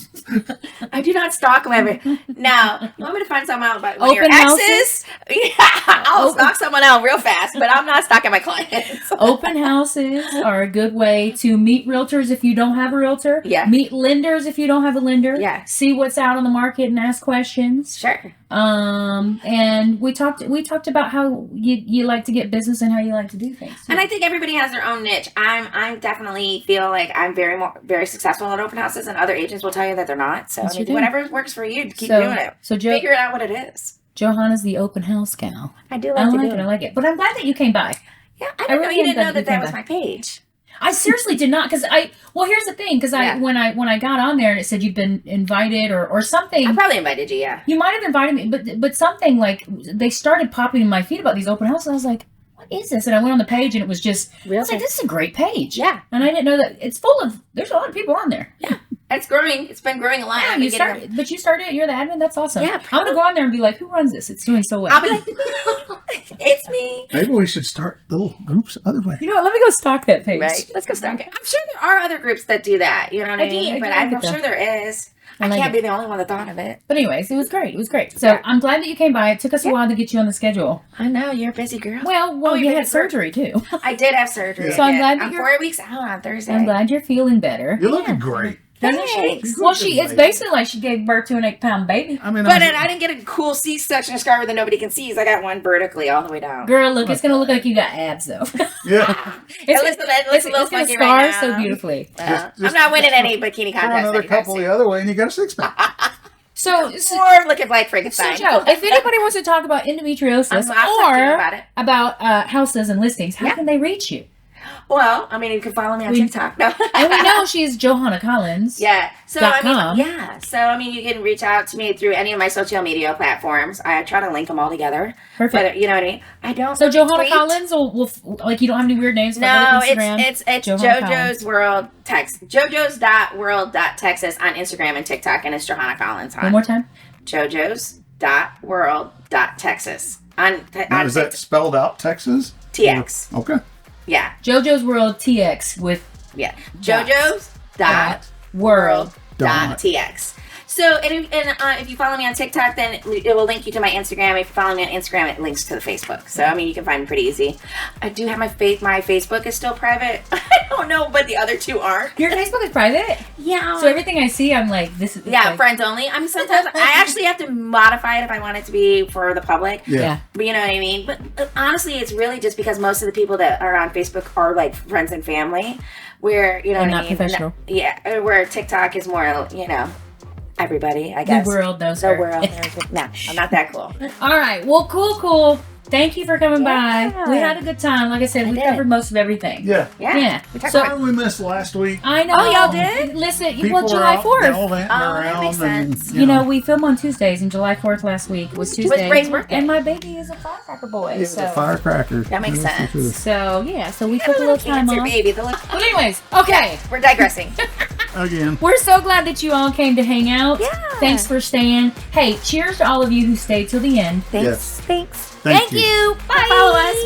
S2: I do not stalk them ever. Now, you want me to find someone out about
S1: Open
S2: your exes?
S1: houses?
S2: Yeah, I'll stalk someone out real fast, but I'm not stalking my clients.
S1: open houses are a good way to meet realtors if you don't have a realtor.
S2: Yeah.
S1: Meet lenders if you don't have a lender.
S2: Yeah.
S1: See what's out on the market and ask questions.
S2: Sure.
S1: And we talked about how you like to get business and how you like to do things.
S2: And I think everybody has their own niche. I definitely feel like I'm very successful at open houses, and other agents will tell you that they're not. So
S1: Yes,
S2: I
S1: you
S2: mean,
S1: do.
S2: whatever works for you, keep doing it.
S1: So
S2: Figure out what it is.
S1: Johanna's the open house gal.
S2: I do
S1: I
S2: like to
S1: like
S2: do
S1: it. I
S2: it.
S1: like it. But I'm glad that you came by.
S2: Yeah, I didn't know
S1: really
S2: you
S1: am
S2: didn't know
S1: glad
S2: that
S1: you
S2: was
S1: came
S2: my page.
S1: I seriously did not, because here's the thing, because
S2: Yeah.
S1: when I got on there and it said you'd been invited or something.
S2: I probably invited you, yeah.
S1: You might have invited me, but something like they started popping in my feed about these open houses. And I was like, what is this? And I went on the page and it was just, I was like, this is a great page.
S2: Yeah.
S1: And I didn't know that it's full of, there's a lot of people on there.
S2: Yeah. It's growing. It's been growing a lot.
S1: Yeah, you started it. You're the admin. That's awesome.
S2: Yeah,
S1: I'm going to go on there and be like, who runs this? It's doing so well.
S2: I'll be like, it's me.
S3: Maybe we should start little groups other way.
S1: You know what? Let me go stalk that page.
S2: Right. Let's go start it. I'm sure there are other groups that do that. You know what I mean? But I'm sure there is. I
S1: like
S2: can't
S1: it.
S2: be the only one that thought of it.
S1: But anyways, it was great. It was great. So
S2: Yeah.
S1: I'm glad that you came by. It took us a while to get you on the schedule.
S2: I know. You're a busy girl.
S1: Well,
S2: you
S1: you
S2: did
S1: had
S2: it
S1: surgery too.
S2: I did have surgery.
S1: So I'm glad that
S2: I'm
S1: you're-
S2: 4 weeks out on Thursday.
S1: I'm glad you're feeling better.
S3: You're looking great.
S1: Doesn't she?
S2: Thanks.
S1: Well, it's basically like she gave birth to an 8-pound baby.
S3: I mean,
S2: But I didn't get a cool C-section scar that nobody can see. I got one vertically all the way down.
S1: Girl, look, it's gonna look like you it abs though.
S3: yeah.
S2: It looks a little
S1: gonna
S2: funky
S1: scar
S2: right now.
S1: so beautifully.
S3: Just
S2: I'm not winning any bikini
S3: Throw
S2: contests.
S3: another
S2: anytime
S3: couple
S2: soon.
S3: the other way, and you got a six-pack.
S1: So
S2: Or looking like
S1: So
S2: Frankenstein.
S1: Joe, if anybody wants to talk about endometriosis
S2: I'll talk to you
S1: or
S2: about it.
S1: about houses and listings, how
S2: Yeah.
S1: can they reach you?
S2: Well, I mean, you can follow me on TikTok. No.
S1: And we know she's Johanna Collins.
S2: Yeah. So
S1: .com.
S2: you can reach out to me through any of my social media platforms. I try to link them all together.
S1: Perfect.
S2: But, you know what I mean? I don't.
S1: So Johanna
S2: tweet.
S1: Collins will like you don't have any weird names for
S2: No,
S1: Instagram?
S2: it's
S1: Johanna
S2: JoJo's
S1: Collins.
S2: World Text. JoJo's.world.texas on Instagram and TikTok, and it's Johanna Collins
S1: One
S2: on
S1: more time.
S2: JoJo's.world.texas on
S3: Now, is that spelled out Texas?
S2: TX.
S3: Okay.
S2: Yeah,
S1: JoJo's World TX with
S2: yeah. JoJo's dot
S1: World.
S2: dot TX. So, if you follow me on TikTok, then it will link you to my Instagram. If you follow me on Instagram, it links to the Facebook. So, I mean, you can find me pretty easy. I do have my Facebook is still private. I don't know, but the other two aren't.
S1: Your Facebook is private?
S2: Yeah.
S1: So everything I see, I'm like, this is
S2: Yeah,
S1: like,
S2: friends only. I mean, sometimes I actually have to modify it if I want it to be for the public.
S1: yeah.
S2: But you know what I mean? But honestly, it's really just because most of the people that are on Facebook are like friends and family, where, you know
S1: And
S2: what I
S1: not
S2: mean?
S1: professional.
S2: Yeah, where TikTok is more, you know, everybody, I guess.
S1: The world knows
S2: The
S1: her.
S2: world. No, I'm not that cool.
S1: All right. Well, cool. Thank you for coming
S2: Yeah.
S1: by. We had a good time. Like I said, we
S2: did.
S1: covered most of everything.
S3: Yeah.
S2: Yeah. We talked
S1: So-
S2: about
S3: Sorry we missed last week.
S1: I know.
S2: Oh, y'all did?
S1: Listen,
S3: People
S1: well,
S3: were
S1: July
S3: out
S1: 4th.
S3: gallivanting
S2: that makes
S3: around
S2: sense.
S1: You know, we film on Tuesdays, and July 4th last week was Tuesday.
S2: Ray's birthday.
S1: And my baby is a firecracker boy.
S3: yeah,
S1: so,
S3: the firecracker.
S2: That makes
S3: Yes,
S2: sense.
S3: it is.
S1: so we took a little time
S2: Cancer
S1: off.
S2: baby.
S1: But anyways, okay.
S2: We're digressing.
S3: Again.
S1: We're so glad that you all came to hang out.
S2: Yeah.
S1: Thanks for staying. Hey, cheers to all of you who stayed till the end.
S2: Thanks.
S3: Yes.
S2: Thanks.
S3: Thank you.
S2: you. Bye.
S1: Follow us.